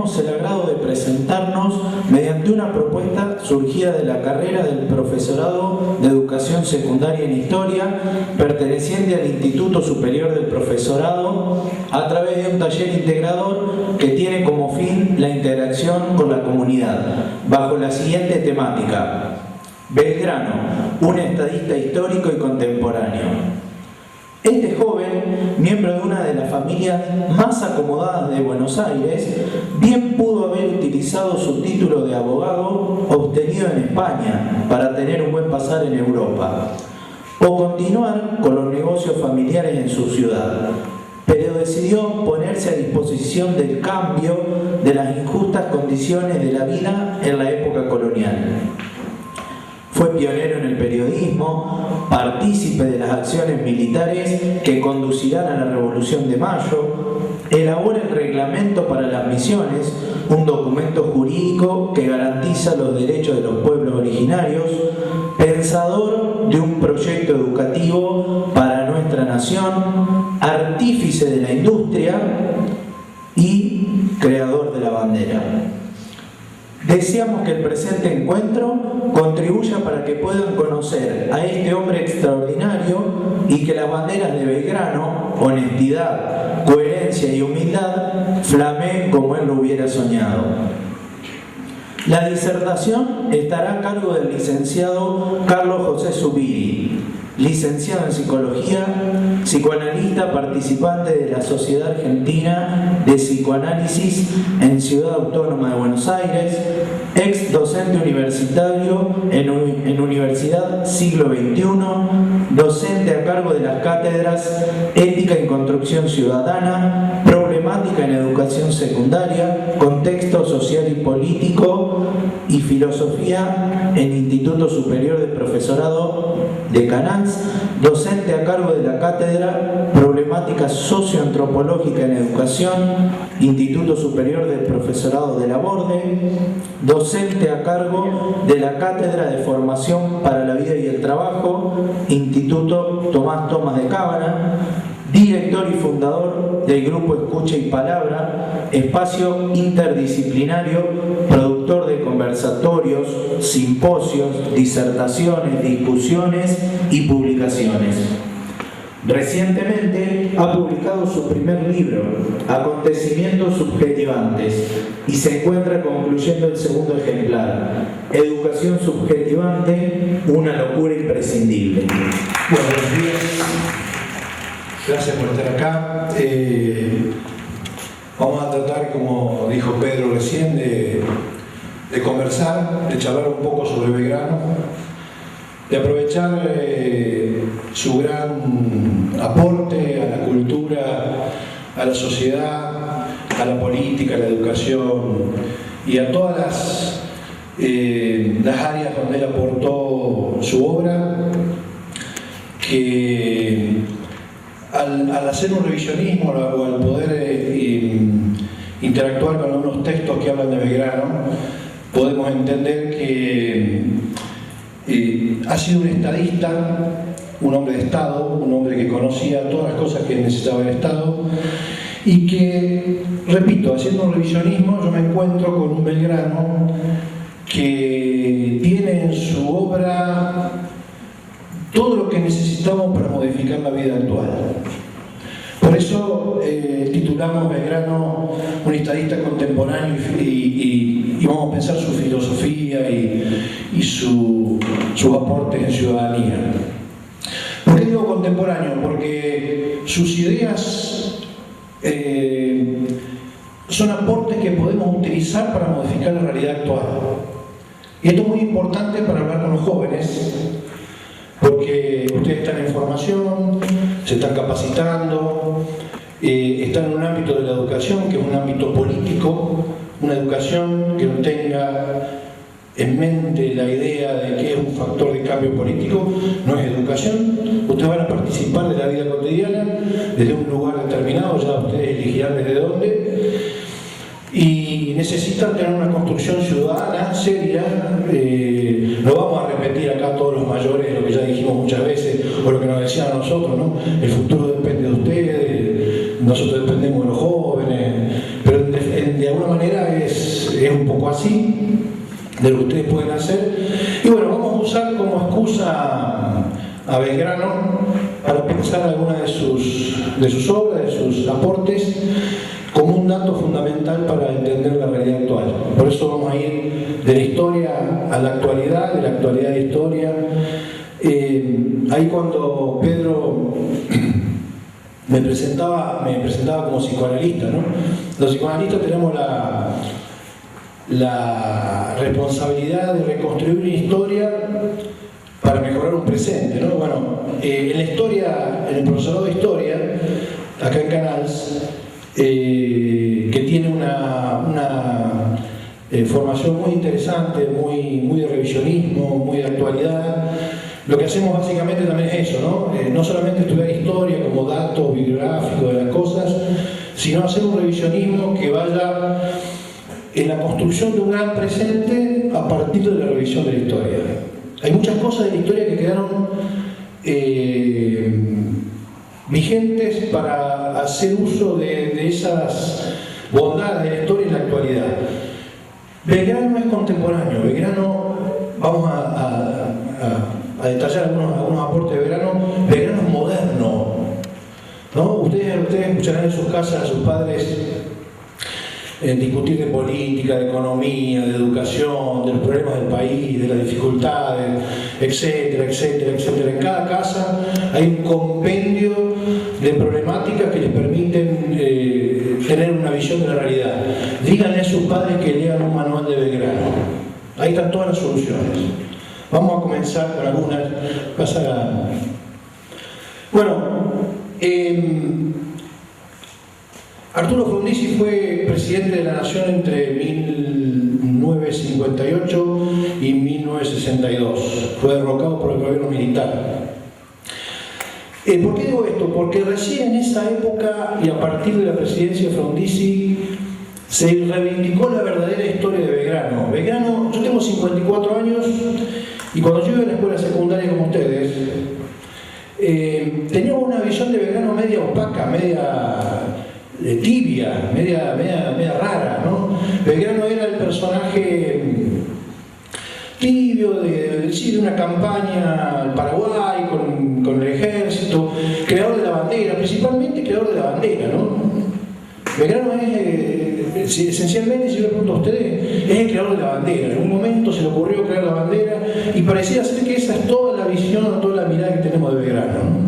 tenemos el agrado de presentarnos mediante una propuesta surgida de la carrera del Profesorado de Educación Secundaria en Historia, perteneciente al Instituto Superior del Profesorado, a través de un taller integrador que tiene como fin la interacción con la comunidad, bajo la siguiente temática: Belgrano, un estadista histórico y contemporáneo. Este joven, miembro de una de las familias más acomodadas de Buenos Aires, bien pudo haber utilizado su título de abogado obtenido en España para tener un buen pasar en Europa, o continuar con los negocios familiares en su ciudad, pero decidió ponerse a disposición del cambio de las injustas condiciones de la vida en la época colonial. Fue pionero en el periodismo, partícipe de las acciones militares que conducirán a la Revolución de Mayo, elabora el reglamento para las misiones, un documento jurídico que garantiza los derechos de los pueblos originarios, pensador de un proyecto educativo para nuestra nación, artífice de la industria y creador de la bandera. Deseamos que el presente encuentro contribuya para que puedan conocer a este hombre extraordinario y que las banderas de Belgrano, honestidad, coherencia y humildad, flameen como él lo hubiera soñado. La disertación estará a cargo del licenciado Carlos José Zubiri, licenciado en Psicología, psicoanalista participante de la Sociedad Argentina de Psicoanálisis en Ciudad Autónoma de Buenos Aires, ex docente universitario en Universidad Siglo XXI, docente a cargo de las cátedras Ética en Construcción Ciudadana, Problemática en Educación Secundaria, Contexto Social y Político y Filosofía en Instituto Superior de Profesorado de Canals, docente a cargo de la cátedra Problemática Socioantropológica en Educación, Instituto Superior del Profesorado de la Borde, docente a cargo de la cátedra de Formación para la Vida y el Trabajo, Instituto Tomás de Cábana, director y fundador del Grupo Escucha y Palabra, espacio interdisciplinario, productor de conversatorios, simposios, disertaciones, discusiones y publicaciones. Recientemente ha publicado su primer libro, Acontecimientos Subjetivantes, y se encuentra concluyendo el segundo ejemplar, Educación Subjetivante, una locura imprescindible. Buenos días. Gracias por estar acá. Vamos a tratar, como dijo Pedro recién, de conversar, de charlar un poco sobre Belgrano, de aprovechar su gran aporte a la cultura, a la sociedad, a la política, a la educación y a todas las áreas donde él aportó su obra, que al hacer un revisionismo o al poder interactuar con algunos textos que hablan de Belgrano, podemos entender que ha sido un estadista, un hombre de Estado, un hombre que conocía todas las cosas que necesitaba el Estado y que, repito, haciendo un revisionismo yo me encuentro con un Belgrano que tiene en su obra todo lo que necesitamos para modificar la vida actual. Por eso titulamos Belgrano un estadista contemporáneo y vamos a pensar su filosofía y sus aportes en ciudadanía. ¿Por qué digo contemporáneo? Porque sus ideas son aportes que podemos utilizar para modificar la realidad actual. Y esto es muy importante para hablar con los jóvenes, porque ustedes están en formación, se están capacitando, están en un ámbito de la educación que es un ámbito político, una educación que no tenga en mente la idea de que es un factor de cambio político, no es educación. Ustedes van a participar de la vida cotidiana desde un lugar determinado, ya ustedes elegirán desde dónde, y necesitan tener una construcción ciudadana seria. No vamos a repetir acá todos los mayores lo que ya dijimos muchas veces o lo que nos decían a nosotros, ¿no? El futuro depende de ustedes, nosotros dependemos de los jóvenes, pero de alguna manera es es un poco así, de lo que ustedes pueden hacer. Y bueno, vamos a usar como excusa a Belgrano para pensar algunas de sus obras, de sus aportes, como un dato fundamental para entender la realidad actual. Por eso vamos a ir de la historia a la actualidad, de la actualidad a la historia. Ahí cuando Pedro me presentaba como psicoanalista, ¿no? Los psicoanalistas tenemos la responsabilidad de reconstruir una historia para mejorar un presente, ¿no? Bueno, en la historia, en el profesorado de historia, acá en Canals, que tiene una formación muy interesante, muy de revisionismo, muy de actualidad. Lo que hacemos básicamente también es eso, ¿no? No solamente estudiar historia como datos bibliográficos de las cosas, sino hacer un revisionismo que vaya en la construcción de un gran presente a partir de la revisión de la historia. Hay muchas cosas de la historia que quedaron vigentes para hacer uso de esas bondades de la historia en la actualidad. Belgrano es contemporáneo. Belgrano, vamos a detallar algunos aportes de Belgrano. Belgrano es moderno, ¿no? Ustedes escucharán en sus casas a sus padres discutir de política, de economía, de educación, de los problemas del país, de las dificultades, etcétera, etcétera, etcétera. En cada casa hay un compendio de problemáticas que les permiten tener una visión de la realidad. Díganle a sus padres que lean un manual de Belgrano. Ahí están todas las soluciones. Vamos a comenzar con algunas. Bueno, Arturo Frondizi fue presidente de la Nación entre 1958 y 1962. Fue derrocado por el gobierno militar. ¿Por qué digo esto? Porque recién en esa época y a partir de la presidencia de Frondizi se reivindicó la verdadera historia de Belgrano. Belgrano, yo tengo 54 años y cuando yo iba a la escuela secundaria como ustedes, tenía una visión de Belgrano media opaca, media tibia, media rara, ¿no? Belgrano era el personaje tibio de una campaña al Paraguay con el ejército, creador de la bandera, principalmente creador de la bandera, ¿no? Belgrano es, esencialmente, si yo le pregunto a ustedes, es el creador de la bandera. En un momento se le ocurrió crear la bandera y parecía ser que esa es toda la visión, toda la mirada que tenemos de Belgrano, ¿no?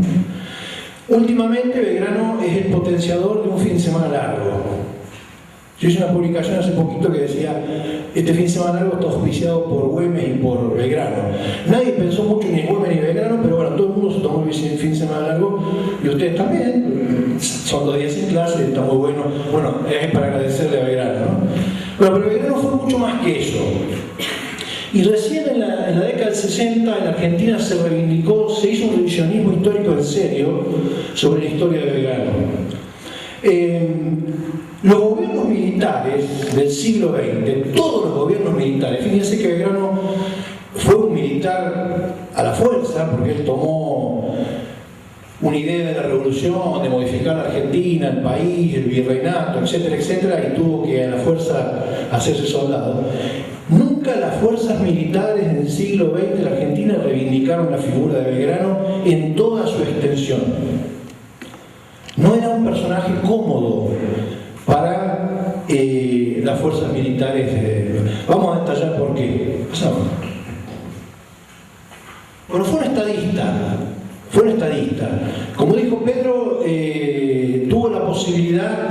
Últimamente Belgrano es el potenciador de un fin de semana largo. Yo hice una publicación hace poquito que decía: este fin de semana largo está auspiciado por Güemes y por Belgrano. Nadie pensó mucho ni en Güemes ni en Belgrano, pero bueno, todo el mundo se tomó el fin de semana largo y ustedes también. Son 2 días sin clase, está muy bueno. Bueno, es para agradecerle a Belgrano, ¿no? Bueno, pero Belgrano fue mucho más que eso. Y recién en la década del 60 en Argentina se reivindicó, se hizo un revisionismo histórico en serio sobre la historia de Belgrano. Los gobiernos militares del siglo XX, todos los gobiernos militares, fíjense que Belgrano fue un militar a la fuerza, porque él tomó una idea de la revolución, de modificar la Argentina, el país, el virreinato, etcétera, etcétera, y tuvo que a la fuerza hacerse soldado. Nunca las fuerzas militares en el siglo XX de la Argentina reivindicaron la figura de Belgrano en toda su extensión. No era un personaje cómodo para las fuerzas militares. Vamos a detallar por qué. Bueno, fue un estadista. Como dijo Pedro, tuvo la posibilidad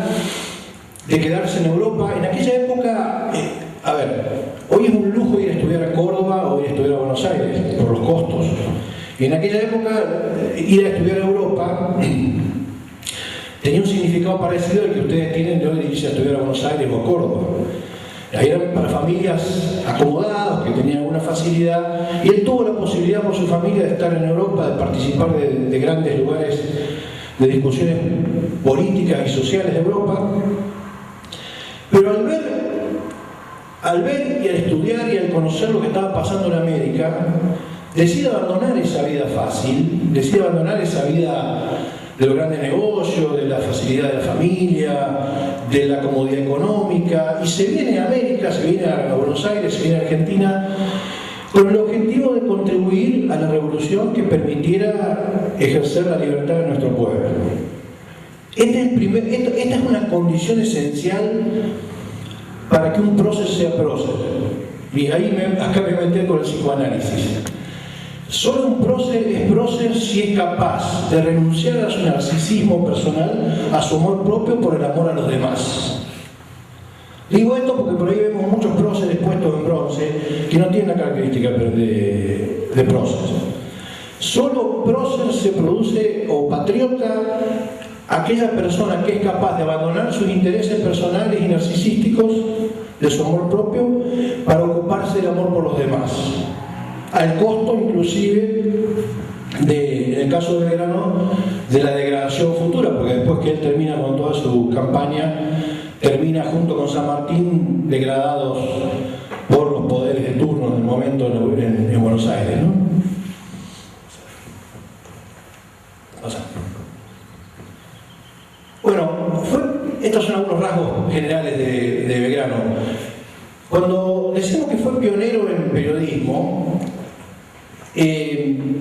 de quedarse en Europa. En aquella época, hoy es un lujo ir a estudiar a Córdoba o ir a estudiar a Buenos Aires por los costos. Y en aquella época, ir a estudiar a Europa tenía un significado parecido al que ustedes tienen de hoy irse a estudiar a Buenos Aires o a Córdoba. Ahí eran para familias acomodadas, que tenían alguna facilidad, y él tuvo la posibilidad por su familia de estar en Europa, de participar de grandes lugares de discusiones políticas y sociales de Europa. Pero al ver y al estudiar y al conocer lo que estaba pasando en América, decide abandonar esa vida fácil, decide abandonar esa vida de los grandes negocios, de la facilidad de la familia, de la comodidad económica, y se viene a América, se viene a Buenos Aires, se viene a Argentina, con el objetivo de contribuir a la revolución que permitiera ejercer la libertad de nuestro pueblo. Esta es una condición esencial para que un prócer sea prócer. Y ahí acá me voy a meter con el psicoanálisis. Solo un prócer es prócer si es capaz de renunciar a su narcisismo personal, a su amor propio por el amor a los demás. Digo esto porque por ahí vemos muchos próceres puestos en bronce que no tienen la característica de prócer. Solo prócer se produce, o patriota, aquella persona que es capaz de abandonar sus intereses personales y narcisísticos de su amor propio para ocuparse del amor por los demás, al costo inclusive en el caso de Belgrano, de la degradación futura, porque después que él termina con toda su campaña, termina junto con San Martín degradados por los poderes de turno del momento en Buenos Aires, ¿no? Bueno, estos son algunos rasgos generales de Belgrano. Cuando decimos que fue pionero en periodismo,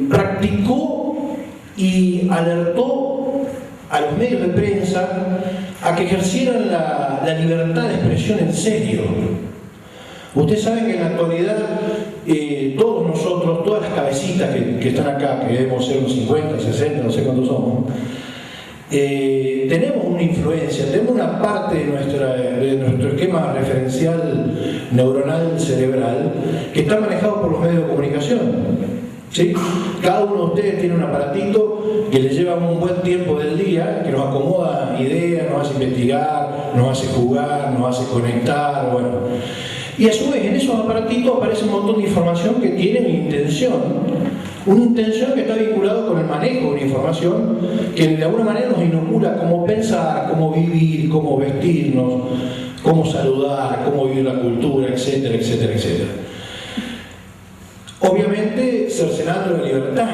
practicó y alertó a los medios de prensa a que ejercieran la libertad de expresión en serio. Ustedes saben que en la actualidad todos nosotros, todas las cabecitas que están acá, que debemos ser unos 50, 60, no sé cuántos somos, tenemos una influencia, tenemos una parte de nuestro esquema referencial neuronal cerebral que está manejado por los medios de comunicación. ¿Sí? Cada uno de ustedes tiene un aparatito que le lleva un buen tiempo del día, que nos acomoda ideas, nos hace investigar, nos hace jugar, nos hace conectar, bueno. Y a su vez en esos aparatitos aparece un montón de información que tiene una intención que está vinculada con el manejo de una información que de alguna manera nos inocula cómo pensar, cómo vivir, cómo vestirnos, cómo saludar, cómo vivir la cultura, etcétera, etcétera, etcétera. Obviamente cercenando la libertad.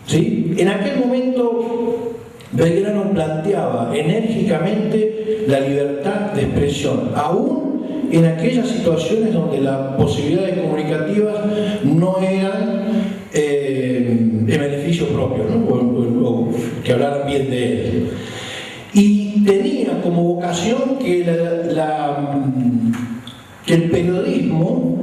¿Sí? En aquel momento Belgrano planteaba enérgicamente la libertad de expresión, aún en aquellas situaciones donde las posibilidades comunicativas no eran en beneficio propio, ¿no? o que hablaran bien de él. Y tenía como vocación que el periodismo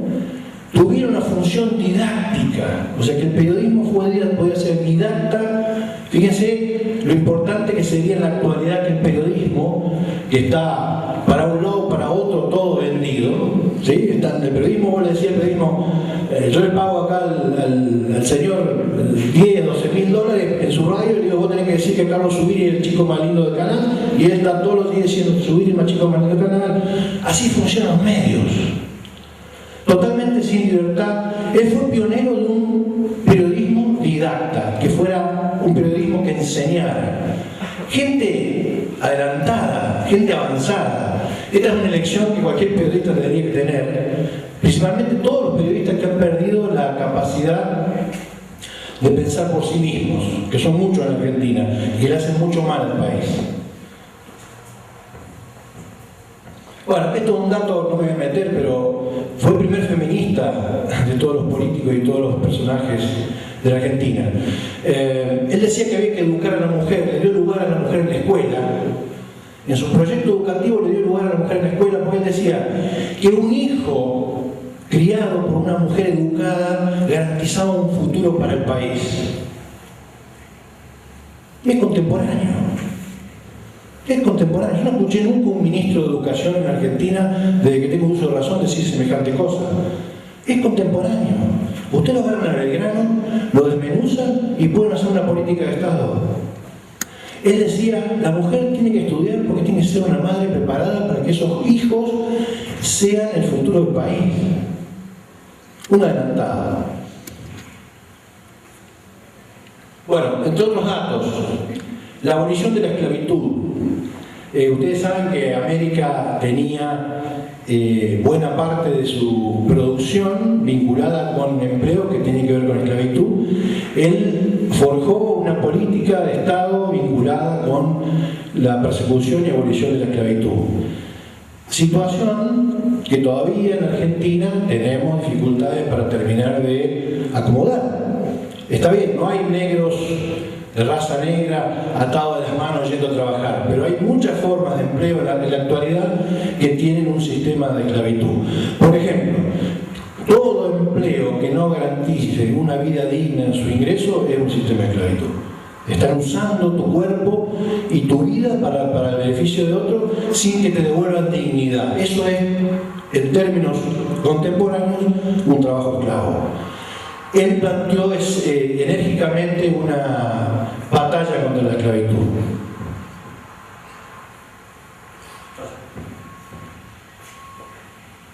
tuviera una función didáctica, o sea que el periodismo podía ser didacta. Fíjense lo importante que sería en la actualidad que el periodismo, que está para un lado, para otro, todo vendido, ¿sí? El periodismo, vos le decías al periodismo, yo le pago acá al señor 10, 12 mil dólares en su radio, y le digo, vos tenés que decir que Carlos Zubiri es el chico más lindo del canal, y él está todos los días diciendo que Zubiri es el chico más lindo del canal. Así funcionan los medios. Totalmente sin libertad. Él fue pionero de un periodismo didacta, que fuera un periodismo que enseñara. Gente adelantada, gente avanzada. Esta es una elección que cualquier periodista tendría que tener, principalmente todos los periodistas que han perdido la capacidad de pensar por sí mismos, que son muchos en Argentina, y que le hacen mucho mal al país. Bueno, esto es un dato, no me voy a meter, pero fue el primer feminista de todos los políticos y todos los personajes de la Argentina. Él decía que había que educar a la mujer, le dio lugar a la mujer en la escuela. En su proyecto educativo le dio lugar a la mujer en la escuela, porque él decía que un hijo criado por una mujer educada garantizaba un futuro para el país. Es contemporáneo. Es contemporáneo. Yo no escuché nunca un ministro de Educación en Argentina, desde que tengo uso de razón, decir semejante cosa. Es contemporáneo. Usted lo agarran a Belgrano, lo desmenuzan y pueden hacer una política de Estado. Él decía, la mujer tiene que estudiar porque tiene que ser una madre preparada para que esos hijos sean el futuro del país. Una adelantada. Bueno, entre otros datos, la abolición de la esclavitud. Ustedes saben que América tenía buena parte de su producción vinculada con empleo que tiene que ver con esclavitud. Él forjó una política de Estado vinculada con la persecución y abolición de la esclavitud. Situación que todavía en Argentina tenemos dificultades para terminar de acomodar. Está bien, no hay negros de raza negra atados de las manos yendo a trabajar, pero hay muchas formas de empleo en la actualidad que tienen un sistema de esclavitud. Por ejemplo, todo empleo que no garantice una vida digna en su ingreso es un sistema de esclavitud. Están usando tu cuerpo y tu vida para el beneficio de otro sin que te devuelvan dignidad. Eso es, en términos contemporáneos, un trabajo esclavo. Él planteó enérgicamente una batalla contra la esclavitud.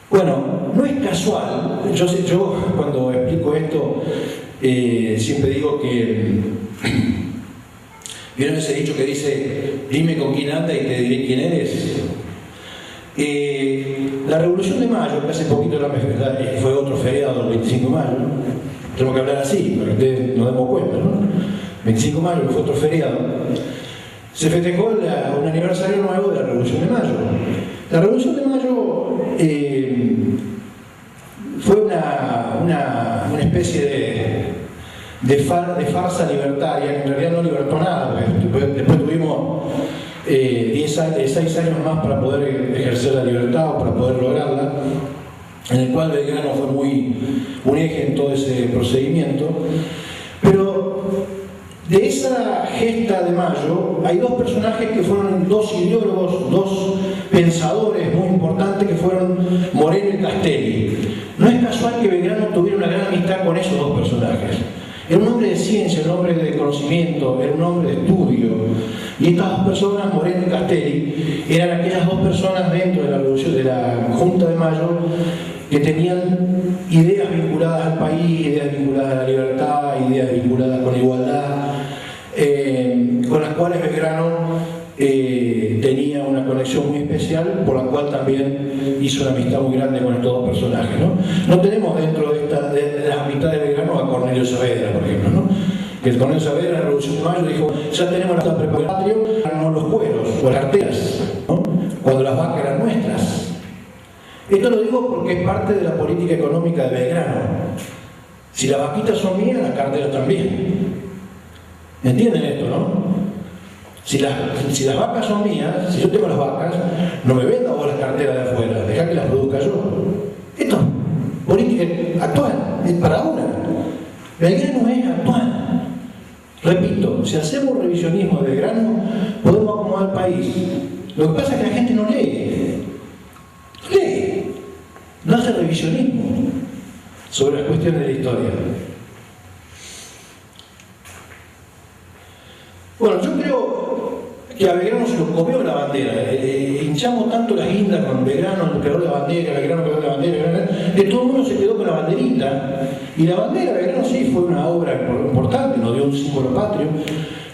Bueno, no es casual. Yo cuando explico esto siempre digo que ¿vieron ese dicho que dice dime con quién anda y te diré quién eres? La Revolución de Mayo, que hace poquito fue otro feriado, el 25 de mayo, tenemos que hablar así, para que ustedes nos demos cuenta, ¿no? 25 de mayo, que fue otro feriado, se festejó un aniversario nuevo de la Revolución de Mayo. La Revolución de Mayo fue una especie de farsa libertaria, que en realidad no libertó nada, porque después tuvimos 6 años más para poder ejercer la libertad o para poder lograrla, en el cual Belgrano fue un eje en todo ese procedimiento. Pero de esa gesta de Mayo hay dos personajes que fueron dos ideólogos, dos pensadores muy importantes, que fueron Moreno y Castelli. No es casual que Belgrano tuviera una gran amistad con esos dos personajes. Era un hombre de ciencia, un hombre de conocimiento, era un hombre de estudio. Y estas dos personas, Moreno y Castelli, eran aquellas dos personas dentro de la revolución, de la Junta de Mayo, que tenían ideas vinculadas al país, ideas vinculadas a la libertad, ideas vinculadas con la igualdad, con las cuales Belgrano tenía una conexión muy especial, por la cual también hizo una amistad muy grande con estos dos personajes, ¿no? No tenemos dentro de las amistades de Belgrano a Cornelio Saavedra, por ejemplo, ¿no? Que el Cornelio Saavedra en la Revolución de Mayo dijo: ya tenemos la preparación, no los cueros o las carteras, ¿no? Cuando las vacas eran nuestras. Esto lo digo porque es parte de la política económica de Belgrano. Si las vaquitas son mías, las carteras también. ¿Entienden esto, no? Si las vacas son mías, si yo tengo las vacas, no me venda vos las carteras de afuera, dejá que las produzca yo. Esto es política actual, es para ahora. Belgrano es actual. Repito, si hacemos revisionismo de Belgrano, podemos acomodar el país. Lo que pasa es que la gente no lee. No lee. No hace revisionismo sobre las cuestiones de la historia. Bueno, yo creo que a Belgrano se lo comió la bandera. Hinchamos tanto las guindas con Belgrano, el creador de la bandera, Belgrano creador de la bandera, que todo el mundo se quedó con la banderita. Y la bandera de Belgrano sí fue una obra importante, nos dio un símbolo patrio,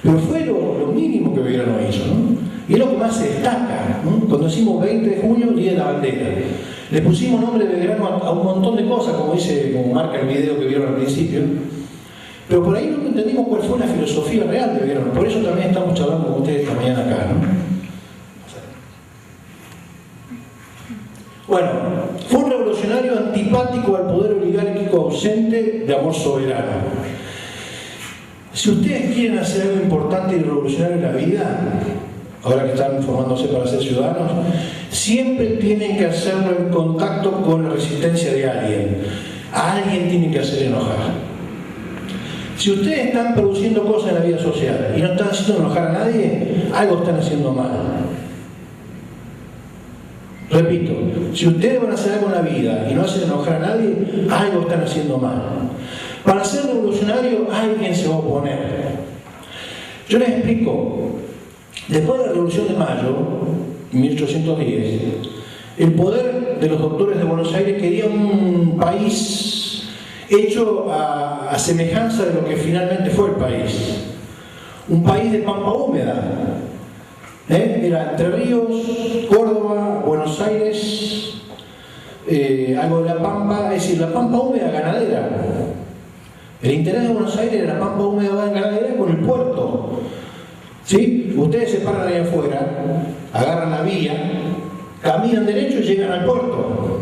pero fue lo mínimo que Belgrano hizo, ¿no? Y es lo que más se destaca, ¿no? Cuando decimos 20 de junio, Día de la Bandera. Le pusimos nombre de Belgrano a un montón de cosas, como marca el video que vieron al principio. Pero por ahí no entendimos cuál fue la filosofía real de Belgrano. Por eso también estamos charlando con ustedes esta mañana acá, ¿no? Bueno, fue un revolucionario antipático al poder oligárquico ausente de amor soberano. Si ustedes quieren hacer algo importante y revolucionario en la vida, ahora que están formándose para ser ciudadanos, siempre tienen que hacerlo en contacto con la resistencia de alguien. A alguien tienen que hacer enojar. Si ustedes están produciendo cosas en la vida social y no están haciendo enojar a nadie, algo están haciendo mal. Repito, si ustedes van a hacer algo en la vida y no hacen enojar a nadie, algo están haciendo mal. Para ser revolucionario, alguien se va a oponer. Yo les explico. Después de la Revolución de Mayo, en 1810, el poder de los doctores de Buenos Aires quería un país hecho a semejanza de lo que finalmente fue el país. Un país de pampa húmeda. Era Entre Ríos, Córdoba, Buenos Aires, algo de la pampa, es decir, la pampa húmeda ganadera. El interés de Buenos Aires era la pampa húmeda ganadera con el puerto. ¿Sí? Ustedes se paran ahí afuera, agarran la vía, caminan derecho y llegan al puerto.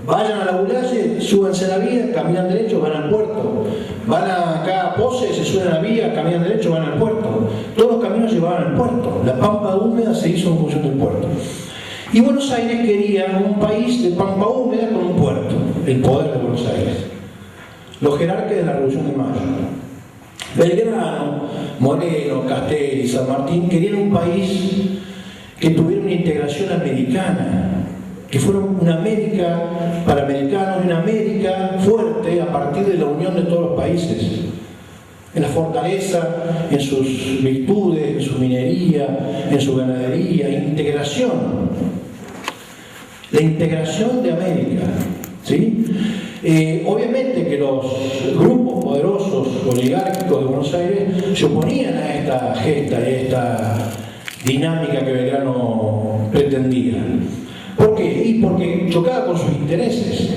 Vayan a la Bulaye, súbanse a la vía, caminan derecho, van al puerto. Van acá a Pose, se suben a la vía, caminan derecho, van al puerto. Todos los caminos llevaban al puerto. La pampa húmeda se hizo en función del puerto. Y Buenos Aires quería un país de pampa húmeda con un puerto, el poder de Buenos Aires. Los jerarcas de la Revolución de Mayo. Belgrano, Moreno, Castelli, San Martín querían un país que tuviera una integración americana, que fuera una América para americanos y una América fuerte a partir de la unión de todos los países, en la fortaleza, en sus virtudes, en su minería, en su ganadería, integración, la integración de América, ¿sí? Obviamente que los grupos poderosos oligárquicos de Buenos Aires se oponían a esta gesta, a esta dinámica que Belgrano pretendía. ¿Por qué? Y porque chocaba con sus intereses.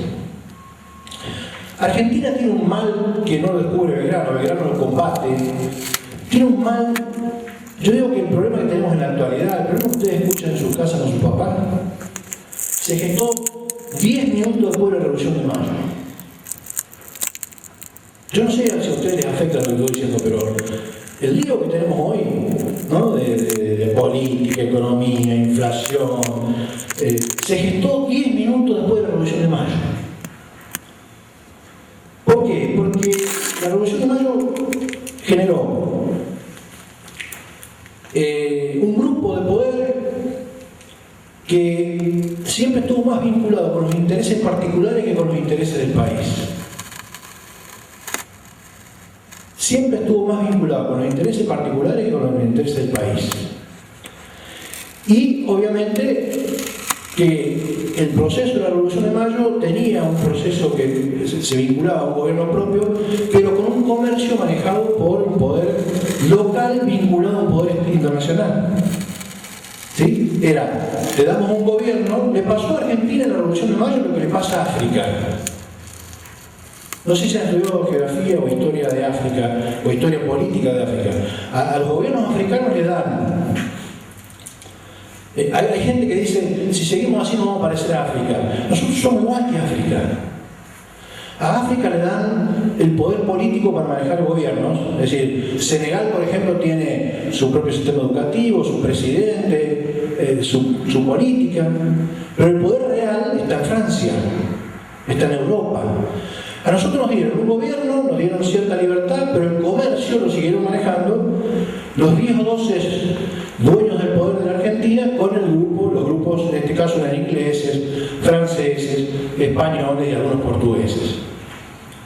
Argentina tiene un mal que no lo descubre Belgrano, Belgrano lo combate. Tiene un mal, yo digo que el problema que tenemos en la actualidad, el problema que ustedes escuchan en sus casas con sus papás, se gestó 10 minutos después de la Revolución de Mayo. Yo no sé si a ustedes les afecta lo que estoy diciendo, pero el lío que tenemos hoy, ¿no? de política, economía, inflación, se gestó 10 minutos después de la Revolución de Mayo. ¿Por qué? Porque la Revolución de Mayo generó un grupo de poder que siempre estuvo más vinculado con los intereses particulares que con los intereses del país. Siempre estuvo más vinculado con los intereses particulares que con los intereses del país. Y obviamente que el proceso de la Revolución de Mayo tenía un proceso que se vinculaba a un gobierno propio, pero con un comercio manejado por un poder local vinculado a un poder internacional. ¿Sí? Era, le damos un gobierno, le pasó a Argentina en la Revolución de Mayo lo que le pasa a África. No sé si han estudiado geografía o historia de África, o historia política de África. A los gobiernos africanos le dan. Hay gente que dice, si seguimos así no vamos a parecer a África. Nosotros somos igual que África. A África le dan el poder político para manejar gobiernos. Es decir, Senegal, por ejemplo, tiene su propio sistema educativo, su presidente, su política. Pero el poder real está en Francia, está en Europa. A nosotros nos dieron un gobierno, nos dieron cierta libertad, pero el comercio lo siguieron manejando los 10 o 12 dueños del poder de la Argentina con el grupo, los grupos en este caso eran ingleses, franceses, españoles y algunos portugueses.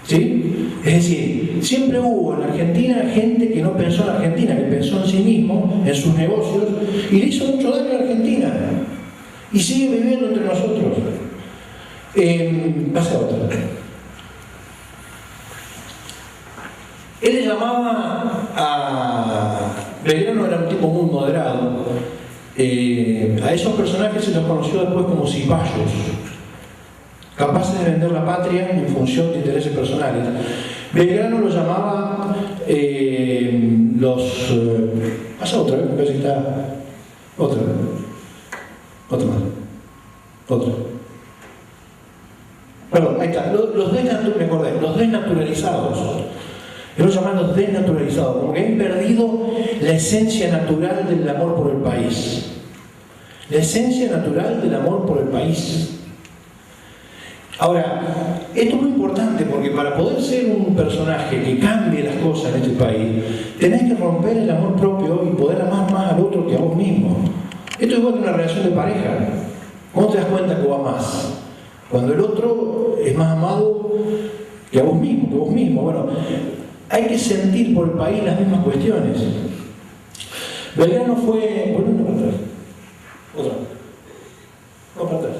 ¿Sí? Es decir, siempre hubo en la Argentina gente que no pensó en la Argentina, que pensó en sí mismo, en sus negocios, y le hizo mucho daño a la Argentina. Y sigue viviendo entre nosotros. Pasa otra. Él le llamaba a... Belgrano era un tipo muy moderado. A esos personajes se los conoció después como cipayos, capaces de vender la patria en función de intereses personales. Belgrano lo llamaba pasa otra, me parece que está... Otra más. Otra. Perdón, ahí está. Los desnaturalizados. Él lo llaman los desnaturalizados, como que han perdido la esencia natural del amor por el país. La esencia natural del amor por el país. Ahora, esto es muy importante porque para poder ser un personaje que cambie las cosas en este país, tenés que romper el amor propio y poder amar más al otro que a vos mismo. Esto es igual que una relación de pareja. ¿Cómo te das cuenta que vos amás? Cuando el otro es más amado que a vos mismo. Bueno, hay que sentir por el país las mismas cuestiones. Belgrano fue... Volviendo para atrás. Otra. No, para atrás.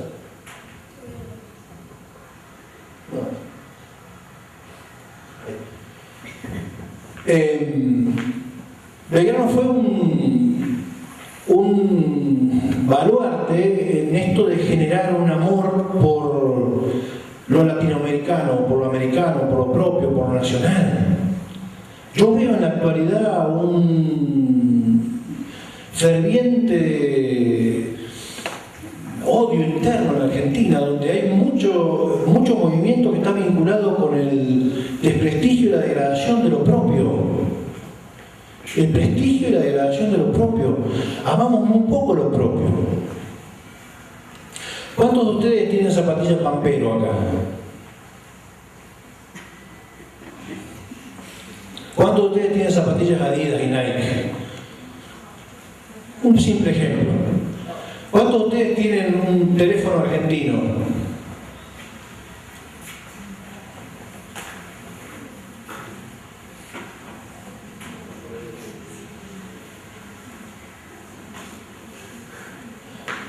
No. Belgrano fue un baluarte en esto de generar un amor por lo latinoamericano latinoamericano, por lo americano, por lo propio, por lo nacional. Yo veo en la actualidad un ferviente odio interno en la Argentina, donde hay mucho movimiento que está vinculado con el desprestigio y la degradación de lo propio. El prestigio y la degradación de lo propio. Amamos muy poco lo propio. ¿Cuántos de ustedes tienen zapatillas Pampero acá? ¿Cuántos de ustedes tienen zapatillas Adidas y Nike? Un simple ejemplo. ¿Cuántos de ustedes tienen un teléfono argentino?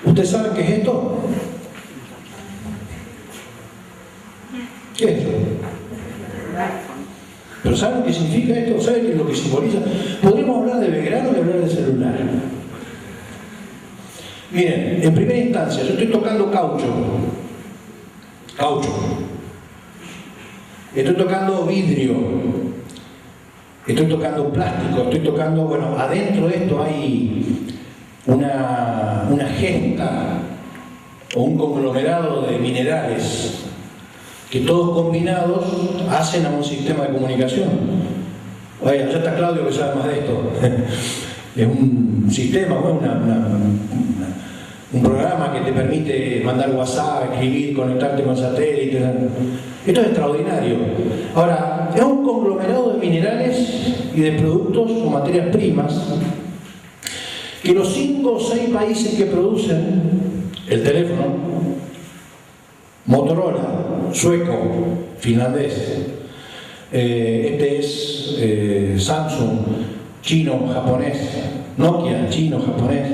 ¿Ustedes saben qué es esto? ¿Qué es esto? ¿Pero saben qué significa esto? ¿Saben qué es lo que simboliza? Podríamos hablar de Belgrano y hablar de celular. Miren, en primera instancia, yo estoy tocando caucho. Estoy tocando vidrio. Estoy tocando plástico. Estoy tocando, bueno, adentro de esto hay una gesta o un conglomerado de minerales que todos combinados hacen a un sistema de comunicación. Oye, allá está Claudio que sabe más de esto. Es un sistema, un programa que te permite mandar WhatsApp, escribir, conectarte con satélites. Esto es extraordinario. Ahora, es un conglomerado de minerales y de productos o materias primas que los 5 o 6 países que producen el teléfono, Motorola, sueco, finlandés, este es Samsung, chino, japonés, Nokia, chino, japonés,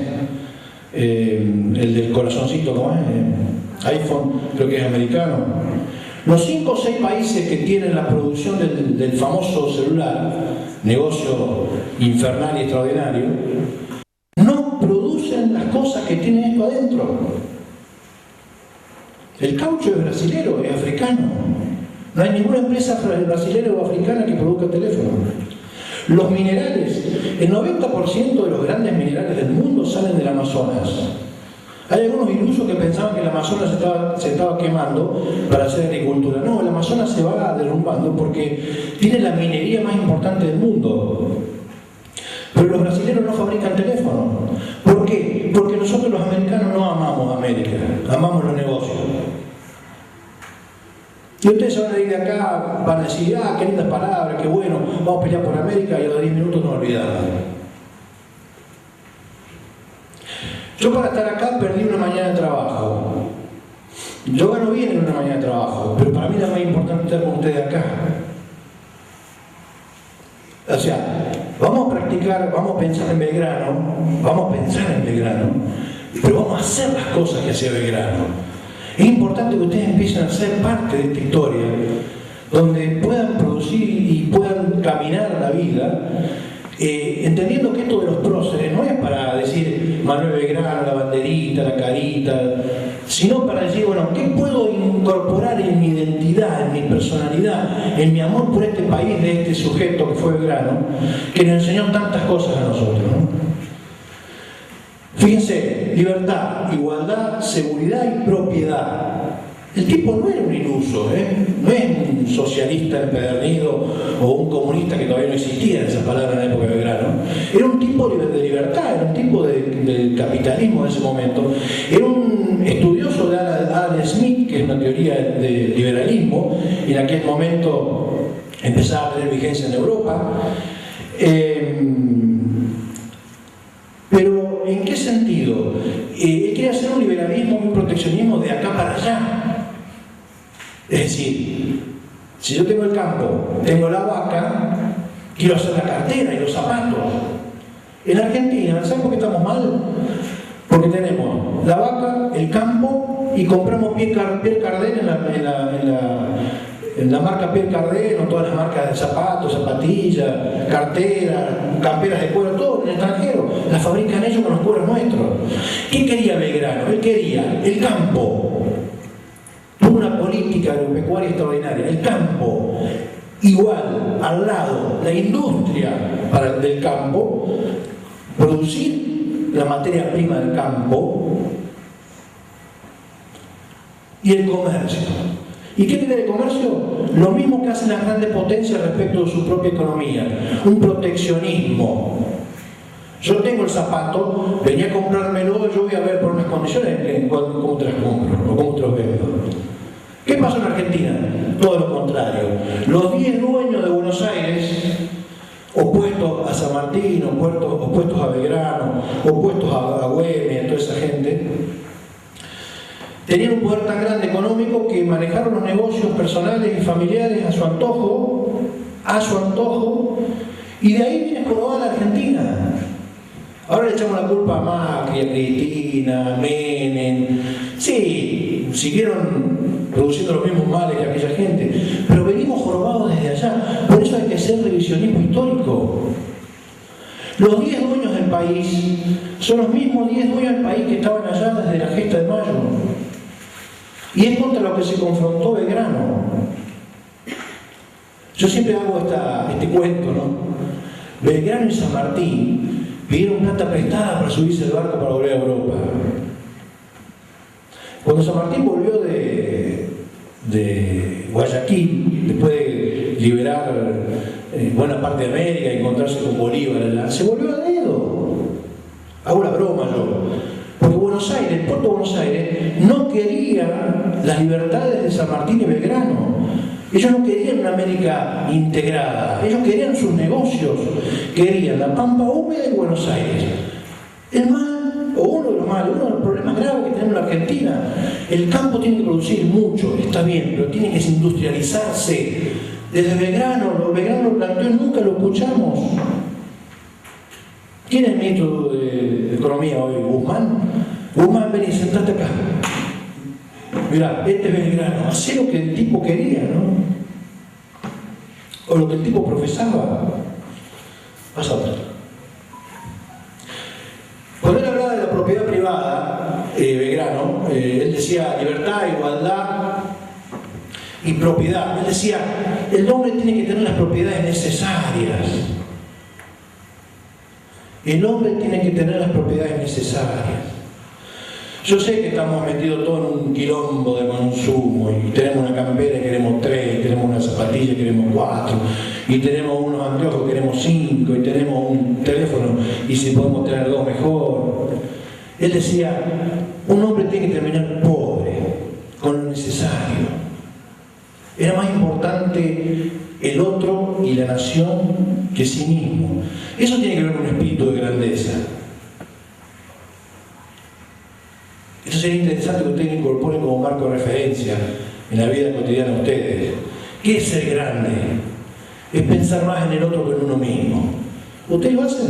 el del corazoncito, ¿cómo es? iPhone, creo que es americano. Los 5 o 6 países que tienen la producción del famoso celular, negocio infernal y extraordinario, no producen las cosas que tienen esto adentro. El caucho es brasilero, es africano. No hay ninguna empresa brasilera o africana que produzca teléfono. Los minerales, el 90% de los grandes minerales del mundo salen del Amazonas. Hay algunos ilusos que pensaban que el Amazonas se estaba quemando para hacer agricultura. No, el Amazonas se va derrumbando porque tiene la minería más importante del mundo. Pero los brasileños no fabrican teléfonos. ¿Por qué? Porque nosotros los americanos no amamos América, amamos los negocios. Y ustedes se van a ir de acá, van a decir, qué lindas palabras, qué bueno, vamos a pelear por América y a los 10 minutos nos olvidamos. Yo para estar acá perdí una mañana de trabajo. Yo gano bien en una mañana de trabajo, pero para mí es más importante estar con ustedes acá. O sea, vamos a practicar, vamos a pensar en Belgrano, pero vamos a hacer las cosas que hacía Belgrano. Es importante que ustedes empiecen a ser parte de esta historia, donde puedan producir y puedan caminar la vida, entendiendo que esto de los próceres no es para decir Manuel Belgrano, la banderita, la carita, sino para decir, bueno, ¿qué puedo incorporar en mi identidad, en mi personalidad, en mi amor por este país de este sujeto que fue Belgrano, que nos enseñó tantas cosas a nosotros, ¿no? Fíjense, libertad, igualdad, seguridad y propiedad. El tipo no era un iluso, no es un socialista empedernido o un comunista que todavía no existía en esa palabra en la época de Belgrano. Era un tipo de libertad, era un tipo del capitalismo de ese momento. Era un estudioso de Adam Smith, que es una teoría de liberalismo, y en aquel momento empezaba a tener vigencia en Europa. Pero, ¿en qué sentido? Él quería hacer un liberalismo y un proteccionismo de acá para allá. Es decir, si yo tengo el campo, tengo la vaca, quiero hacer la cartera y los zapatos. En Argentina, ¿saben por qué estamos mal? Porque tenemos la vaca, el campo y compramos Pierre Cardin en la marca Pierre Cardin, o todas las marcas de zapatos, zapatillas, carteras, camperas de cuero, todo en el extranjero. Las fabrican ellos con los cueros nuestros. ¿Qué quería Belgrano? Él quería el campo, tuvo una política agropecuaria extraordinaria. El campo, igual, al lado, la industria del campo, producir la materia prima del campo y el comercio. ¿Y qué tiene el comercio? Lo mismo que hacen las grandes potencias respecto de su propia economía, un proteccionismo. Yo tengo el zapato, venía a comprármelo, yo voy a ver por unas condiciones cómo te las compro o cómo te los vendo. ¿Qué pasó en Argentina? Todo lo contrario. Los 10 dueños de Buenos Aires, opuestos a San Martín, opuestos a Belgrano, opuestos a Güemes, a toda esa gente, tenían un poder tan grande económico que manejaron los negocios personales y familiares a su antojo, y de ahí viene jorobada la Argentina. Ahora le echamos la culpa a Macri, a Cristina, a Menem. Sí, siguieron produciendo los mismos males que aquella gente, pero venimos jorobados desde allá. Por eso hay que hacer revisionismo histórico. Los 10 dueños del país son los mismos 10 dueños del país que estaban allá desde la gesta de mayo. Y es contra lo que se confrontó Belgrano. Yo siempre hago este cuento, ¿no? Belgrano y San Martín pidieron plata prestada para subirse el barco para volver a Europa. Cuando San Martín volvió de Guayaquil, después de liberar buena parte de América y encontrarse con Bolívar allá, se volvió a dedo. Hago la broma yo. Porque Buenos Aires, el puerto de Buenos Aires, no quería las libertades de San Martín y Belgrano. Ellos no querían una América integrada, ellos querían sus negocios, querían la pampa húmeda y Buenos Aires. El mal, o uno de los males, uno de los problemas graves que tenemos en la Argentina, el campo tiene que producir mucho, está bien, pero tiene que industrializarse. Desde Belgrano lo planteó y nunca lo escuchamos. ¿Quién es el ministro de Economía hoy? ¿Guzmán? Guzmán, vení, sentate acá. Mirá, este es Belgrano, hacé lo que el tipo quería, ¿no? O lo que el tipo profesaba. Pasa otro. Cuando él hablaba de la propiedad privada, Belgrano, él decía libertad, igualdad y propiedad. Él decía, el hombre tiene que tener las propiedades necesarias. El hombre tiene que tener las propiedades necesarias. Yo sé que estamos metidos todos en un quilombo de consumo y tenemos una campera y queremos 3, y tenemos una zapatilla y queremos 4, y tenemos unos anteojos y queremos 5, y tenemos un teléfono y si podemos tener 2 mejor. Él decía, un hombre tiene que terminar pobre, con lo necesario. Era más importante el otro y la nación que sí mismo. Eso tiene que ver con un espíritu de grandeza. Eso sería interesante que ustedes incorporen como marco de referencia en la vida cotidiana de ustedes. ¿Qué es ser grande? Es pensar más en el otro que en uno mismo. ¿Ustedes lo hacen?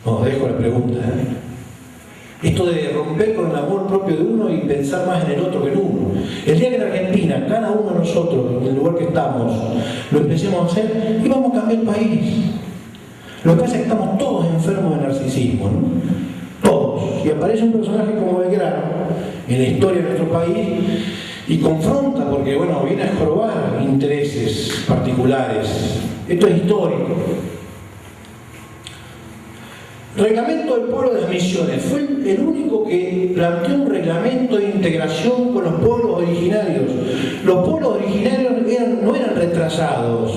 No, dejo la pregunta. Esto de romper con el amor propio de uno y pensar más en el otro que en uno. El día que en Argentina, cada uno de nosotros, en el lugar que estamos, lo empecemos a hacer, y vamos a cambiar el país. Lo que pasa es que estamos todos enfermos de narcisismo, ¿no? Todos. Y aparece un personaje como Belgrano en la historia de nuestro país y confronta, porque bueno, viene a jorobar intereses particulares. Esto es histórico. Reglamento del pueblo de las Misiones. Fue el único que planteó un reglamento de integración con los pueblos originarios. Los pueblos originarios no eran retrasados.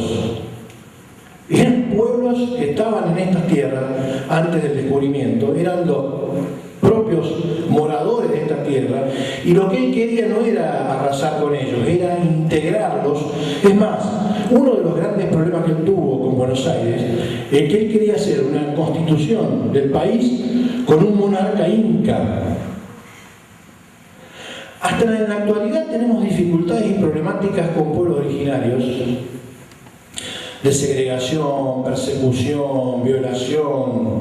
Eran pueblos que estaban en estas tierras antes del descubrimiento. Eran los propios moradores de esta tierra. Y lo que él quería no era arrasar con ellos, era integrarlos. Es más, uno de los grandes problemas que él tuvo con Buenos Aires es que él quería hacer una constitución del país con un monarca inca. Hasta en la actualidad tenemos dificultades y problemáticas con pueblos originarios de segregación, persecución, violación.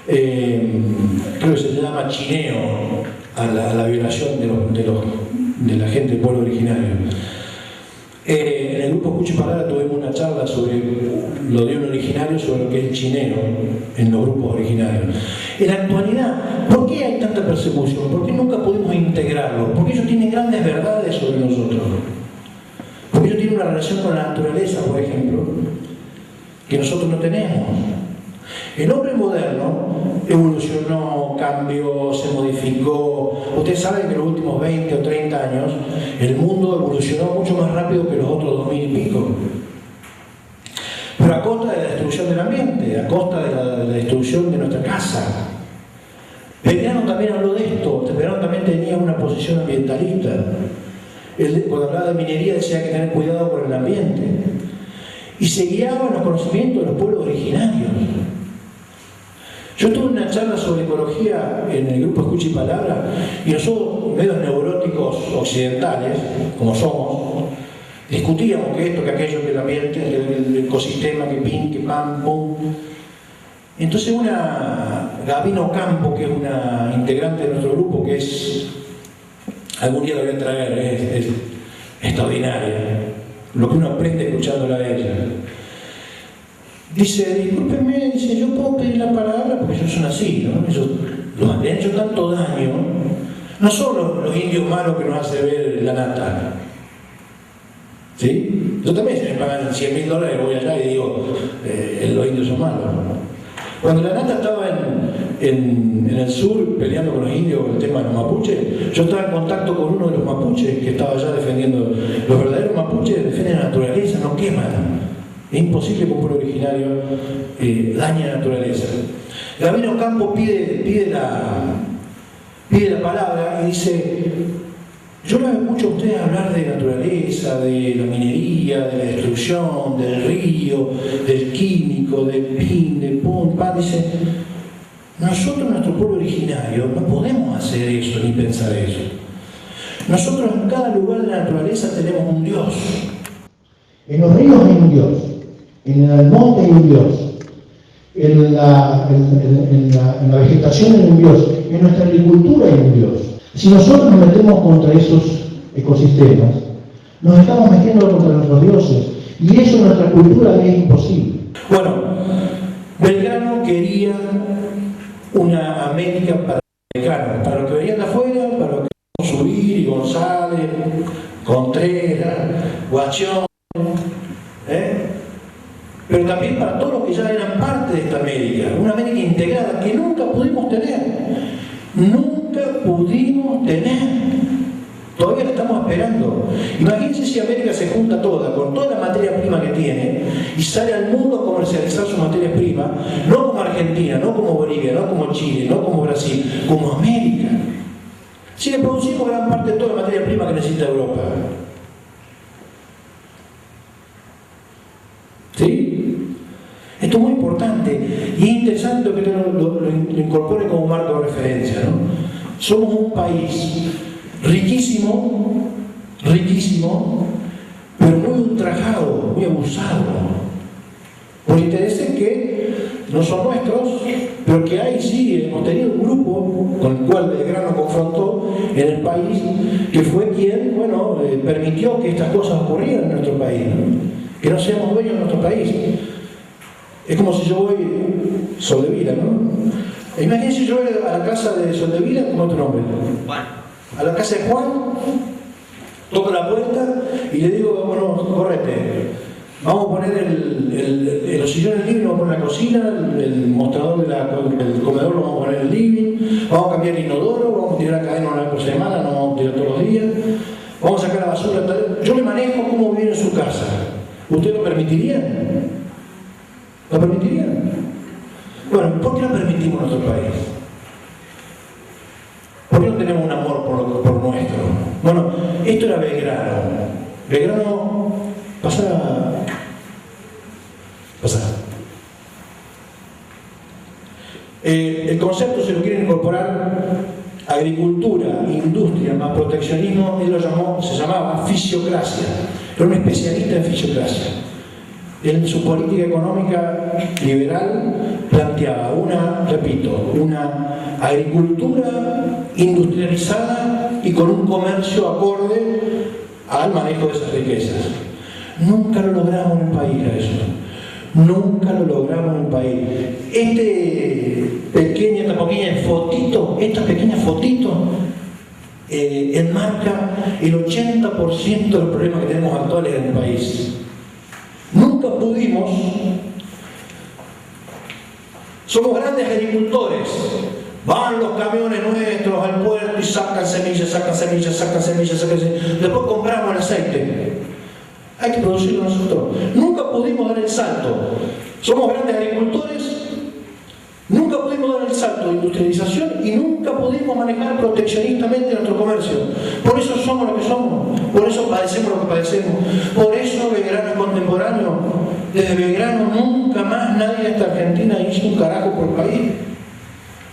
Creo que se llama chineo a la violación de la gente del pueblo originario. En el grupo Escucha y Palabra tuvimos una charla sobre lo de un originario, sobre lo que es chineo en los grupos originarios. En la actualidad, ¿por qué hay tanta persecución? ¿Por qué nunca podemos integrarlo? Porque ellos tienen grandes verdades sobre nosotros. Porque ellos tienen una relación con la naturaleza, por ejemplo, que nosotros no tenemos. El hombre moderno evolucionó, cambió, se modificó. Ustedes saben que en los últimos 20 o 30 años el mundo evolucionó mucho más rápido que los otros 2000 y pico. Pero a costa de la destrucción del ambiente, a costa de la destrucción de nuestra casa. Belgrano también habló de esto. Belgrano también tenía una posición ambientalista. Él, cuando hablaba de minería, decía que hay que tener cuidado con el ambiente. Y se guiaba en los conocimientos de los pueblos originarios. Yo tuve una charla sobre ecología en el grupo Escucha y Palabra, y nosotros, medios neuróticos occidentales, como somos, discutíamos que esto, que aquello, que el ambiente, el ecosistema, que pin, que pam, pum. Entonces Gabino Campo, que es una integrante de nuestro grupo, que es, algún día la voy a traer, es extraordinaria, lo que uno aprende escuchándola a ella. Dice, discúlpeme, dice, yo puedo pedir la palabra porque ellos son así, ¿no? Ellos nos han hecho tanto daño, no solo los indios malos que nos hace ver la nata, ¿sí? Yo también, si me pagan $100.000, voy allá y digo, los indios son malos. Cuando la nata estaba en el sur peleando con los indios con el tema de los mapuches, yo estaba en contacto con uno de los mapuches que estaba allá defendiendo. Los verdaderos mapuches defienden la naturaleza, no queman. Es imposible que un pueblo originario dañe la naturaleza. Gabino Campo pide la palabra y dice: yo no escucho a ustedes hablar de naturaleza, de la minería, de la destrucción, del río, del químico, del pin, del pum, pan. Dice, nosotros, nuestro pueblo originario, no podemos hacer eso ni pensar eso. Nosotros en cada lugar de la naturaleza tenemos un Dios. En los ríos hay un Dios, en el monte hay un Dios, en la vegetación hay un Dios, en nuestra agricultura hay un Dios. Si nosotros nos metemos contra esos ecosistemas, nos estamos metiendo contra nuestros dioses, y eso en nuestra cultura es imposible. Bueno, Belgrano quería una América para Belgrano, para los que venían de afuera, para los que Subir, González, Contreras, Guachón, pero también para todos los que ya eran parte de esta América, una América integrada que nunca pudimos tener. Nunca pudimos tener. Todavía la estamos esperando. Imagínense si América se junta toda, con toda la materia prima que tiene, y sale al mundo a comercializar sus materias primas, no como Argentina, no como Bolivia, no como Chile, no como Brasil, como América. Si le producimos gran parte de toda la materia prima que necesita Europa. ¿Sí? Esto es muy importante y es interesante que lo incorpore como marco de referencia, ¿no? Somos un país riquísimo, pero muy ultrajado, muy abusado, por intereses que no son nuestros, pero que hay, sí, hemos tenido un grupo con el cual Belgrano confrontó en el país, que fue quien, bueno, permitió que estas cosas ocurrieran en nuestro país, ¿no? Que no seamos dueños de nuestro país. Es como si yo voy a Soldevila, ¿no? Imagínense yo voy a la casa de Soldevila, ¿cómo es tu nombre? Juan. A la casa de Juan, toco la puerta y le digo, bueno, correte, vamos a poner los sillones libres, vamos a poner la cocina, el mostrador del comedor lo vamos a poner en el living, vamos a cambiar el inodoro, vamos a tirar la cadena una vez por semana, no vamos a tirar todos los días, vamos a sacar la basura. Yo le manejo cómo vive en su casa. ¿Usted lo permitiría? ¿Lo permitirían? Bueno, ¿por qué no permitimos nuestro país? ¿Por qué no tenemos un amor por nuestro? Bueno, esto era Belgrano. Belgrano, pasa. El concepto, si lo quieren incorporar, agricultura, industria, más proteccionismo, él se llamaba fisiocracia. Era un especialista en fisiocracia. En su política económica liberal planteaba una agricultura industrializada y con un comercio acorde al manejo de esas riquezas. Nunca lo logramos en el país a eso. Nunca lo logramos en un país. Esta pequeña fotito, enmarca el 80% de los problemas que tenemos actuales en el país. Nunca pudimos. Somos grandes agricultores. Van los camiones nuestros al puerto y sacan semillas. Después compramos el aceite. Hay que producirlo nosotros. Nunca pudimos dar el salto. Somos grandes agricultores. Nunca pudimos dar el salto de industrialización y nunca pudimos manejar proteccionistamente nuestro comercio. Por eso somos lo que somos. Por eso padecemos lo que padecemos. Por eso Belgrano es contemporáneo. Desde Belgrano nunca más nadie de esta Argentina hizo un carajo por el país.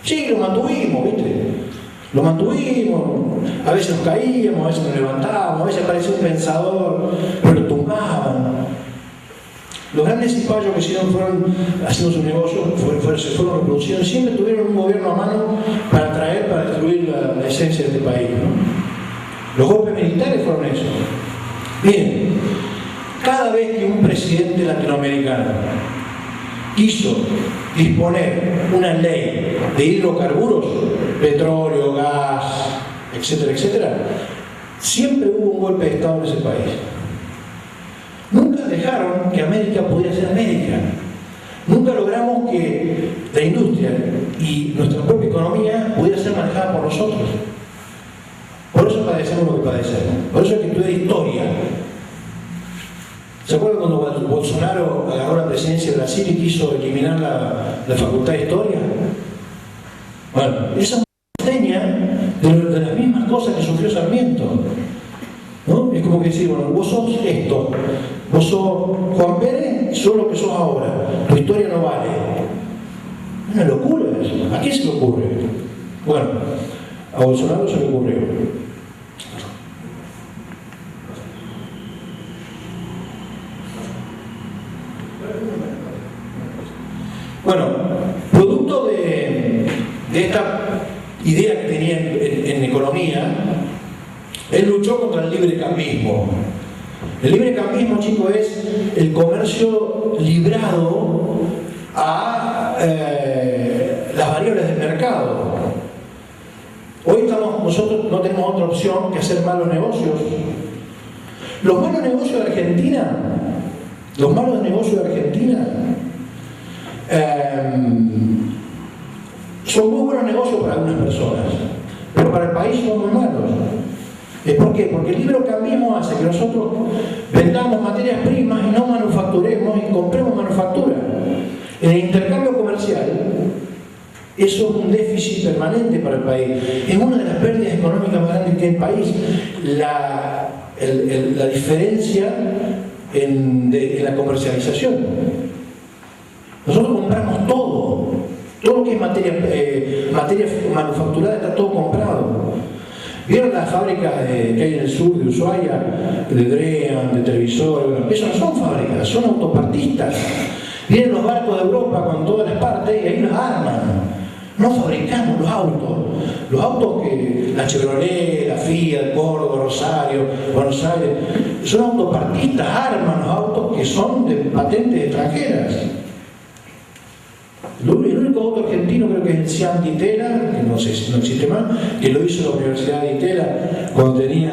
Sí, lo mantuvimos, ¿viste? Lo mantuvimos, a veces nos caíamos, a veces nos levantábamos, a veces aparecía un pensador, pero lo tumbaban. Los grandes cipayos que fueron haciendo su negocio, se fueron reproduciendo, siempre tuvieron un gobierno a mano para destruir la esencia de este país, ¿no? Los golpes militares fueron eso. Bien, cada vez que un presidente latinoamericano quiso disponer una ley de hidrocarburos, petróleo, gas, etcétera, siempre hubo un golpe de Estado en ese país. Nunca dejaron que América pudiera ser América. Nunca logramos que la industria y nuestra propia economía pudiera ser manejada por nosotros. Por eso padecemos lo que padecemos. Por eso hay que estudiar historia. ¿Se acuerdan cuando Bolsonaro agarró la presidencia de Brasil y quiso eliminar la facultad de historia? Bueno, esa enseña de las mismas cosas que sufrió Sarmiento, ¿no? Es como que decir, bueno, vos sos esto, vos sos Juan Pérez, sos lo que sos ahora, tu historia no vale. Una locura eso. ¿A quién se le ocurre? Bueno, a Bolsonaro se le ocurrió. Bueno, producto de esta idea que tenía en economía, él luchó contra el librecambismo. El librecambismo, chicos, es el comercio librado a las variables del mercado. Hoy nosotros no tenemos otra opción que hacer malos negocios. Los malos negocios de Argentina, son muy buenos negocios para algunas personas, pero para el país son muy malos. ¿Por qué? Porque el librecambismo hace que nosotros vendamos materias primas y no manufacturemos y compremos manufactura. En el intercambio comercial, eso es un déficit permanente para el país. Es una de las pérdidas económicas más grandes que tiene el país. La diferencia en la comercialización. Nosotros compramos todo lo que es materia manufacturada está todo comprado. ¿Vieron las fábricas que hay en el sur de Ushuaia, de Drean, de televisores? Eso no son fábricas, son autopartistas. Vienen los barcos de Europa con todas las partes y ahí los arman. No fabricamos los autos que la Chevrolet, la Fiat, Córdoba, Rosario, Buenos Aires, son autopartistas, arman los autos que son de patentes extranjeras. El único auto argentino creo que es el Cian Di Tella, que no existe más, que lo hizo la Universidad de Itela cuando tenía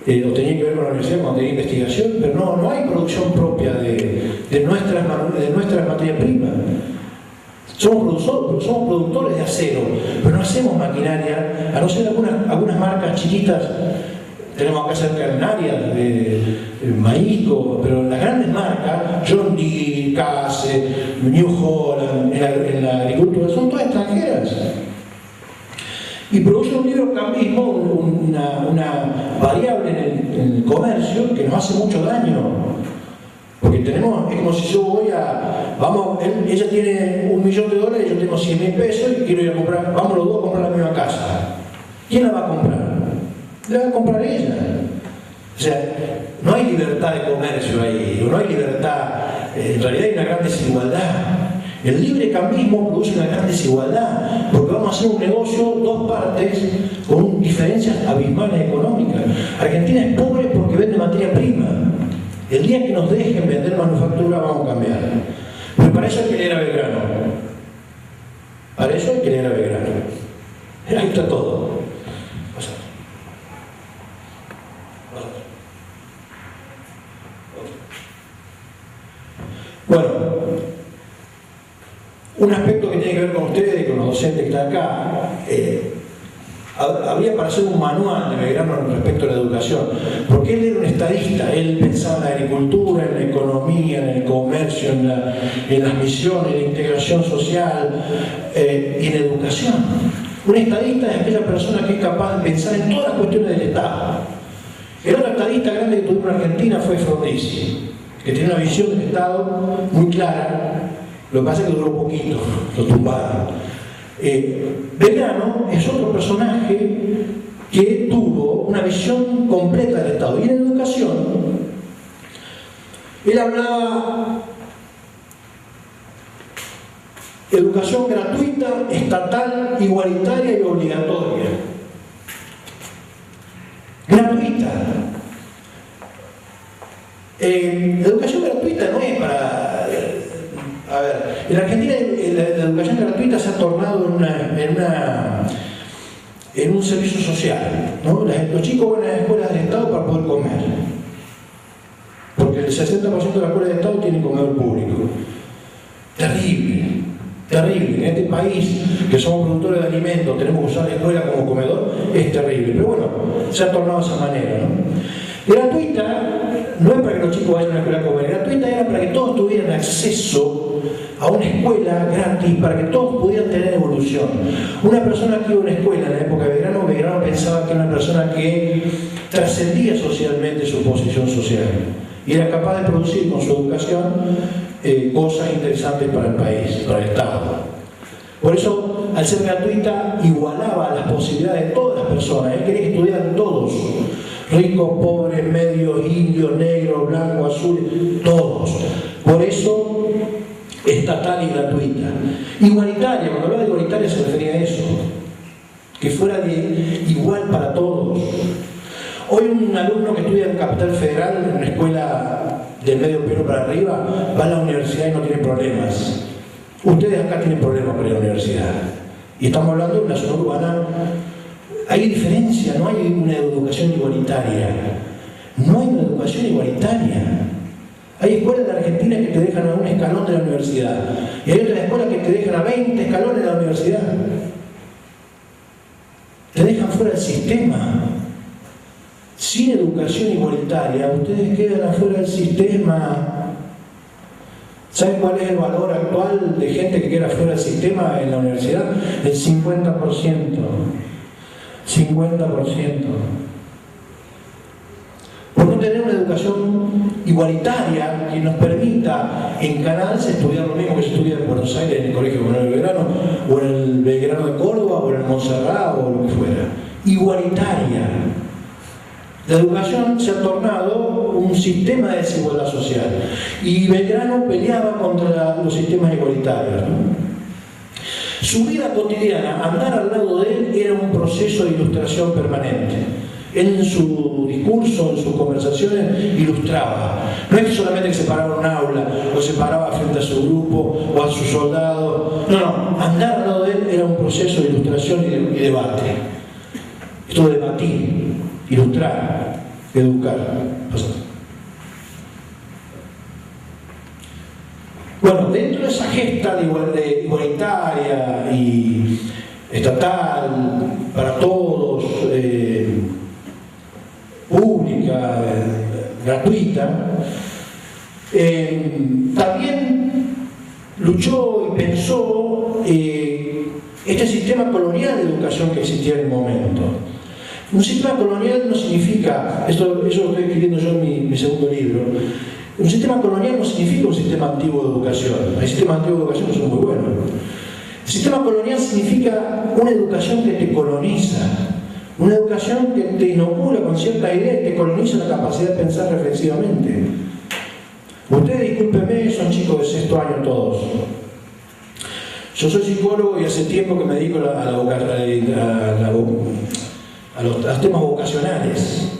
que ver con la universidad, cuando tenía investigación, pero no hay producción propia de nuestras materias primas. Somos productores de acero, pero no hacemos maquinaria, a no ser algunas marcas chiquitas. Tenemos acá cerca en área de Maísco, pero las grandes marcas, John Deere, Case, New Holland, en la agricultura, son todas extranjeras. Y produce un librecambismo, una variable en el comercio que nos hace mucho daño. Porque es como si yo voy ella tiene $1 millón, yo tengo $100.000 y quiero ir a comprar, vamos los dos a comprar la misma casa. ¿Quién la va a comprar? La va a comprar ella. O sea, no hay libertad de comercio ahí, no hay libertad, en realidad hay una gran desigualdad. El librecambismo produce una gran desigualdad, porque vamos a hacer un negocio, dos partes, con diferencias abismales económicas. Argentina es pobre porque vende materia prima. El día día que nos dejen vender manufactura vamos a cambiar. Pero para eso hay que leer a Belgrano. Para eso hay que leer a Belgrano. Ahí está todo. Bueno, un aspecto que tiene que ver con ustedes y con los docentes que están acá, habría para hacer un manual de Belgrano respecto a la educación, porque él era un estadista, él pensaba en la agricultura, en la economía, en el comercio, en las misiones, en la integración social y en la educación. Un estadista es aquella persona que es capaz de pensar en todas las cuestiones del Estado. El otro estadista grande que tuvimos en Argentina fue Frondizi, que tiene una visión del Estado muy clara. Lo que pasa es que duró poquito, lo tumbaron. Belgrano es otro personaje que tuvo una visión completa del Estado. Y en educación, él hablaba de educación gratuita, estatal, igualitaria y obligatoria. Gratuita. Educación gratuita no es para... A ver, en Argentina la educación gratuita se ha tornado en un servicio social, ¿no? Los chicos van a las escuelas del Estado para poder comer, porque el 60% de las escuelas del Estado tienen comedor público. Terrible, terrible. En este país, que somos productores de alimentos, tenemos que usar la escuela como comedor, es terrible. Pero bueno, se ha tornado de esa manera, ¿no? Gratuita no es para que los chicos vayan a una escuela a comer, gratuita era para que todos tuvieran acceso a una escuela gratis, para que todos pudieran tener evolución. Una persona que iba a una escuela en la época de Belgrano pensaba que era una persona que trascendía socialmente su posición social y era capaz de producir con su educación cosas interesantes para el país, para el Estado. Por eso, al ser gratuita, igualaba las posibilidades de todas las personas. Él quería que estudiaran todos, ricos, pobres, medios, indios, negros, blancos, azules, todos. Por eso, estatal y gratuita. Igualitaria, cuando hablaba de igualitaria se refería a eso, que fuera igual para todos. Hoy un alumno que estudia en Capital Federal, en una escuela del medio Perú para arriba, va a la universidad y no tiene problemas. Ustedes acá tienen problemas para ir a la universidad. Y estamos hablando de una zona urbana. Hay diferencia, no hay una educación igualitaria. No hay una educación igualitaria. Hay escuelas de Argentina que te dejan a un escalón de la universidad. Y hay otras escuelas que te dejan a 20 escalones de la universidad. Te dejan fuera del sistema. Sin educación igualitaria, ustedes quedan afuera del sistema. ¿Saben cuál es el valor actual de gente que queda fuera del sistema en la universidad? El 50%. 50%. Por no tener una educación igualitaria que nos permita en Canals estudiar lo mismo que se estudia en Buenos Aires, en el Colegio Manuel Belgrano, o en el Belgrano de Córdoba, o en el Montserrat, o lo que fuera. Igualitaria. La educación se ha tornado un sistema de desigualdad social. Y Belgrano peleaba contra los sistemas igualitarios, ¿no? Su vida cotidiana, andar al lado de él, era un proceso de ilustración permanente. Él en su discurso, en sus conversaciones, ilustraba. No es solamente que se paraba en un aula, o se paraba frente a su grupo, o a sus soldados. No, andar al lado de él era un proceso de ilustración y debate. Esto de debatir, ilustrar, educar. Bueno, dentro de esa gesta de igualitaria y estatal, para todos, pública, gratuita, también luchó y pensó este sistema colonial de educación que existía en el momento. Un sistema colonial no significa, eso lo estoy escribiendo yo en mi segundo libro, un sistema colonial no significa un sistema antiguo de educación. Hay sistemas antiguos de educación que son muy buenos. El sistema colonial significa una educación que te coloniza, una educación que te inocula con cierta idea y te coloniza la capacidad de pensar reflexivamente. Ustedes, discúlpenme, son chicos de sexto año todos. Yo soy psicólogo y hace tiempo que me dedico a los temas vocacionales.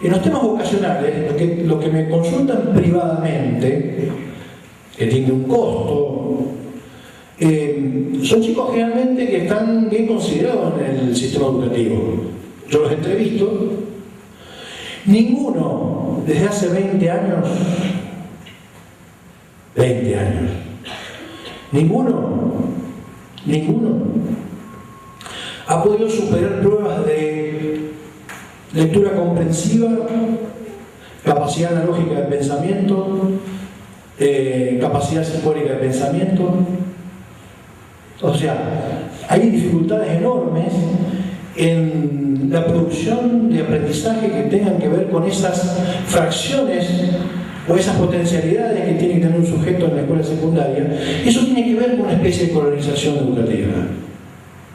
En los temas vocacionales, lo que me consultan privadamente, que tiene un costo, son chicos generalmente que están bien considerados en el sistema educativo. Yo los entrevisto. Ninguno, desde hace 20 años, ninguno ha podido superar pruebas de lectura comprensiva, capacidad analógica de pensamiento, capacidad simbólica de pensamiento. O sea, hay dificultades enormes en la producción de aprendizaje que tengan que ver con esas fracciones o esas potencialidades que tiene que tener un sujeto en la escuela secundaria. Eso tiene que ver con una especie de colonización educativa.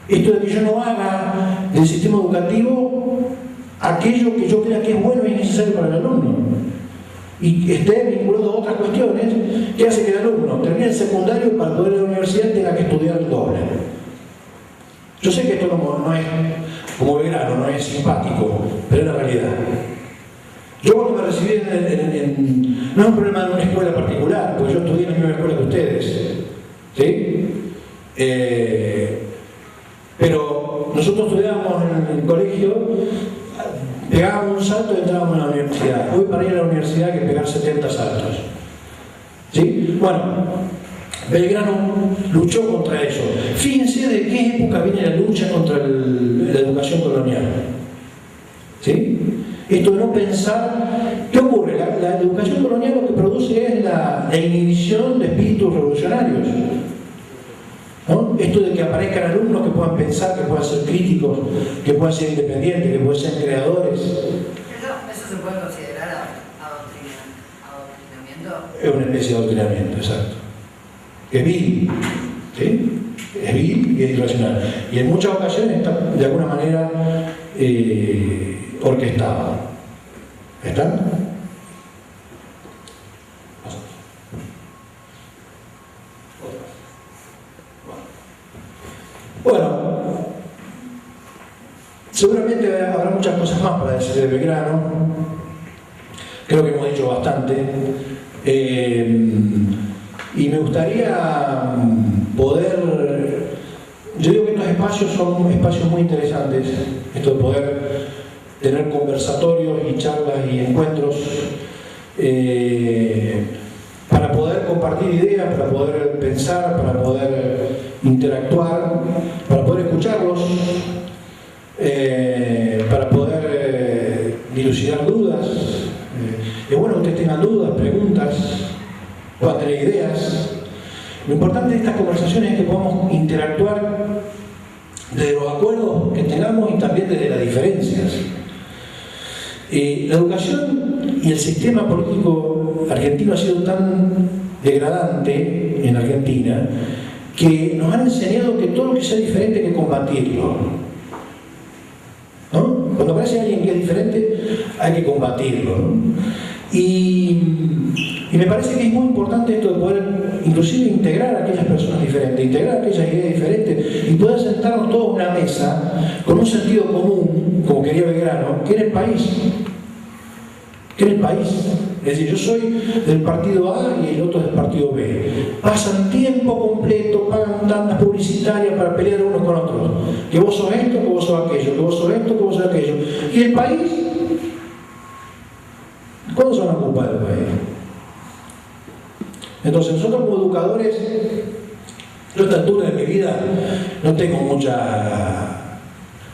Esto de que yo no haga del sistema educativo aquello que yo crea que es bueno y necesario para el alumno, y esté vinculado a otras cuestiones que hace que el alumno termine el secundario y para poder ir a la universidad tenga que estudiar el doble. Yo sé que esto no es, como Belgrano, no es simpático, pero es la realidad. Yo cuando me recibí no es un problema de una escuela particular, porque yo estudié en la misma escuela que ustedes, ¿sí? Pero nosotros estudiábamos en el colegio, pegábamos un salto y entrábamos a la universidad. Hoy para ir a la universidad hay que pegar 70 saltos. ¿Sí? Bueno, Belgrano luchó contra eso. Fíjense de qué época viene la lucha contra la educación colonial. ¿Sí? Esto de no pensar, ¿qué ocurre? La educación colonial lo que produce es la inhibición de espíritus revolucionarios. ¿No? Esto de que aparezcan alumnos que puedan pensar, que puedan ser críticos, que puedan ser independientes, que puedan ser creadores. ¿Eso se puede considerar adoctrinamiento? Es una especie de adoctrinamiento, exacto. Es vil, ¿sí? Es vil y es irracional. Y en muchas ocasiones está de alguna manera orquestado. ¿Está? Bueno, seguramente habrá muchas cosas más para decir de Belgrano. Creo que hemos dicho bastante. Y me gustaría poder... Yo digo que estos espacios son espacios muy interesantes. Esto de poder tener conversatorios y charlas y encuentros para poder compartir ideas, para poder pensar, para poder interactuar, para poder escucharlos, para poder dilucidar dudas. Es bueno que ustedes tengan dudas, preguntas, puedan tener ideas. Lo importante de estas conversaciones es que podamos interactuar desde los acuerdos que tengamos y también desde las diferencias. La educación y el sistema político argentino ha sido tan degradante en Argentina que nos han enseñado que todo lo que sea diferente hay que combatirlo. ¿No? Cuando aparece alguien que es diferente hay que combatirlo, ¿no? Y me parece que es muy importante esto de poder inclusive integrar a aquellas personas diferentes, integrar a aquellas ideas diferentes y poder sentarnos todos en una mesa con un sentido común, como quería Belgrano, que era el país. Que era el país. Es decir, yo soy del partido A y el otro del partido B. Pasan tiempo completo, pagan tandas publicitarias para pelear unos con otros. Que vos sos esto, que vos sos aquello, que vos sos esto, que vos sos aquello. ¿Y el país? ¿Cuándo son las culpas del país? Entonces nosotros como educadores, yo a esta altura de mi vida no tengo mucha...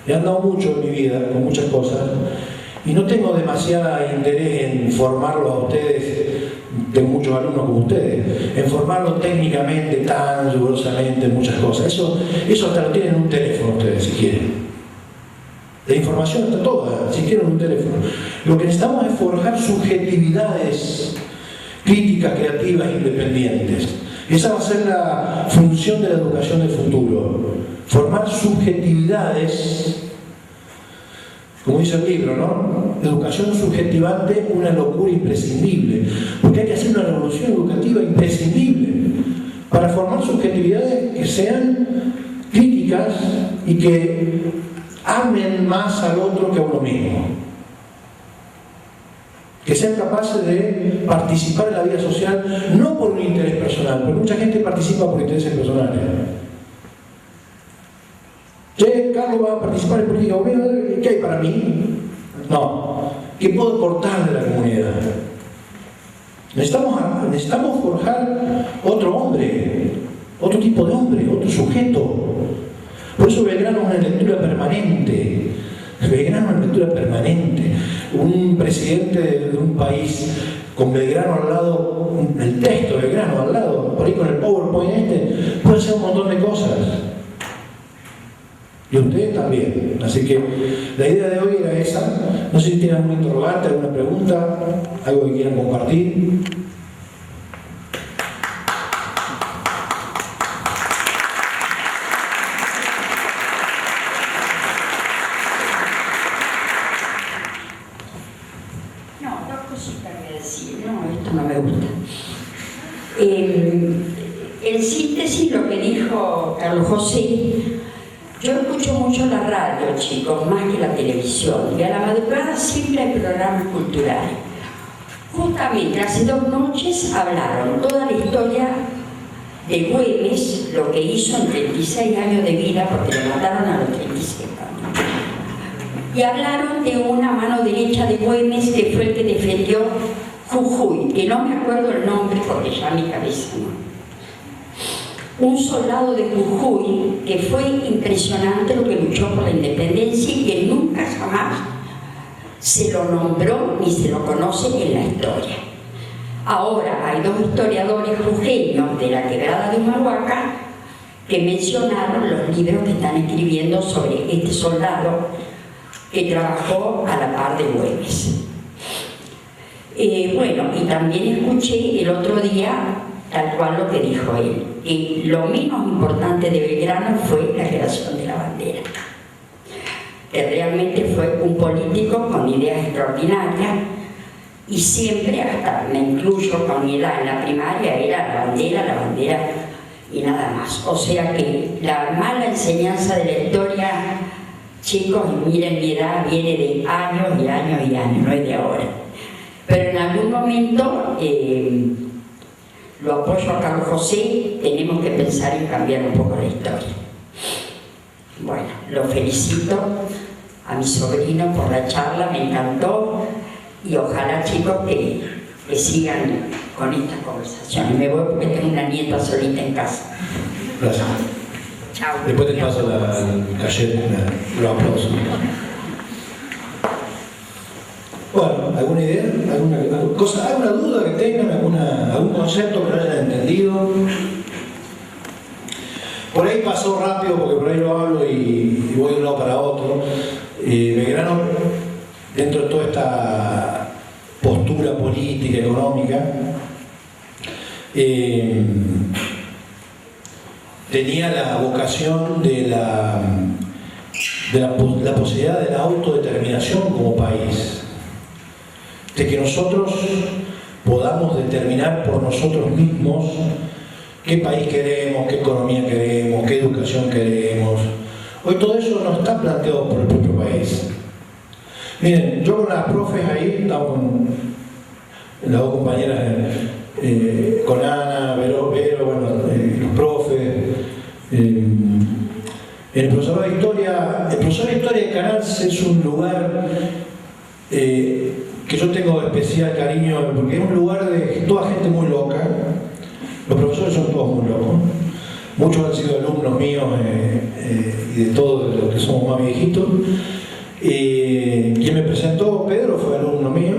He andado mucho en mi vida con muchas cosas y no tengo demasiado interés en formarlos a ustedes, tengo muchos alumnos como ustedes, en formarlos técnicamente, tan rigurosamente en muchas cosas. Eso hasta lo tienen en un teléfono ustedes si quieren. La información está toda, si quieren un teléfono. Lo que necesitamos es forjar subjetividades críticas, creativas, independientes. Esa va a ser la función de la educación del futuro. Formar subjetividades, como dice el libro, ¿no? Educación subjetivante, una locura imprescindible. Porque hay que hacer una revolución educativa imprescindible para formar subjetividades que sean críticas y que amen más al otro que a uno mismo. que sean capaces de participar en la vida social, no por un interés personal, porque mucha gente participa por intereses personales. Che, Carlos va a participar en política, ¿qué hay para mí? No, ¿qué puedo aportarle a la comunidad? Necesitamos forjar otro hombre, otro tipo de hombre, otro sujeto. Por eso Belgrano es una lectura permanente. Belgrano es una lectura permanente. Un presidente de un país con Belgrano al lado, el texto de Belgrano al lado, por ahí con el PowerPoint puede hacer un montón de cosas. Y ustedes también. Así que la idea de hoy era esa. No sé si tienen algún interrogante, alguna pregunta, algo que quieran compartir. No, dos cositas voy a decir. No, esto no me gusta. En síntesis, lo que dijo Carlos José. Yo escucho mucho la radio, chicos, más que la televisión, y a la madrugada siempre hay programas culturales. Justamente hace 2 noches hablaron toda la historia de Güemes, lo que hizo en 36 años de vida, porque lo mataron a los 36 años. Y hablaron de una mano derecha de Güemes, que fue el que defendió Jujuy, que no me acuerdo el nombre porque ya mi cabeza no. Un soldado de Jujuy que fue impresionante lo que luchó por la independencia y que nunca jamás se lo nombró ni se lo conoce en la historia. Ahora hay 2 historiadores jujeños de la quebrada de Humahuaca que mencionaron los libros que están escribiendo sobre este soldado que trabajó a la par de Güemes. Bueno, y también escuché el otro día tal cual lo que dijo él. Y lo menos importante de Belgrano fue la creación de la bandera. Que realmente fue un político con ideas extraordinarias y siempre, hasta me incluyo con mi edad en la primaria, era la bandera y nada más. O sea que la mala enseñanza de la historia, chicos, miren mi edad, viene de años y años y años, no es de ahora. Pero en algún momento lo apoyo a Carlos José, tenemos que pensar en cambiar un poco la historia. Bueno, lo felicito a mi sobrino por la charla, me encantó, y ojalá, chicos, que sigan con estas conversaciones. Me voy porque tengo una nieta solita en casa. Gracias. Chao. Después te paso el cachet, los aplausos. Bueno, ¿alguna idea? ¿Alguna duda que tengan? ¿Algún concepto que no hayan entendido? Por ahí pasó rápido porque por ahí lo hablo y voy de un lado para otro. Belgrano, dentro de toda esta postura política, económica, tenía la vocación de la posibilidad de la autodeterminación como país. De que nosotros podamos determinar por nosotros mismos qué país queremos, qué economía queremos, qué educación queremos. Hoy todo eso no está planteado por el propio país. Miren, yo con las profes ahí, estaba con las 2 compañeras, con Ana, Vero, bueno, los profes, el profesor de historia de Canals es un lugar que yo tengo especial cariño, porque es un lugar de toda gente muy loca. Los profesores son todos muy locos. Muchos han sido alumnos míos y de todos los que somos más viejitos. Quien me presentó, Pedro, fue alumno mío.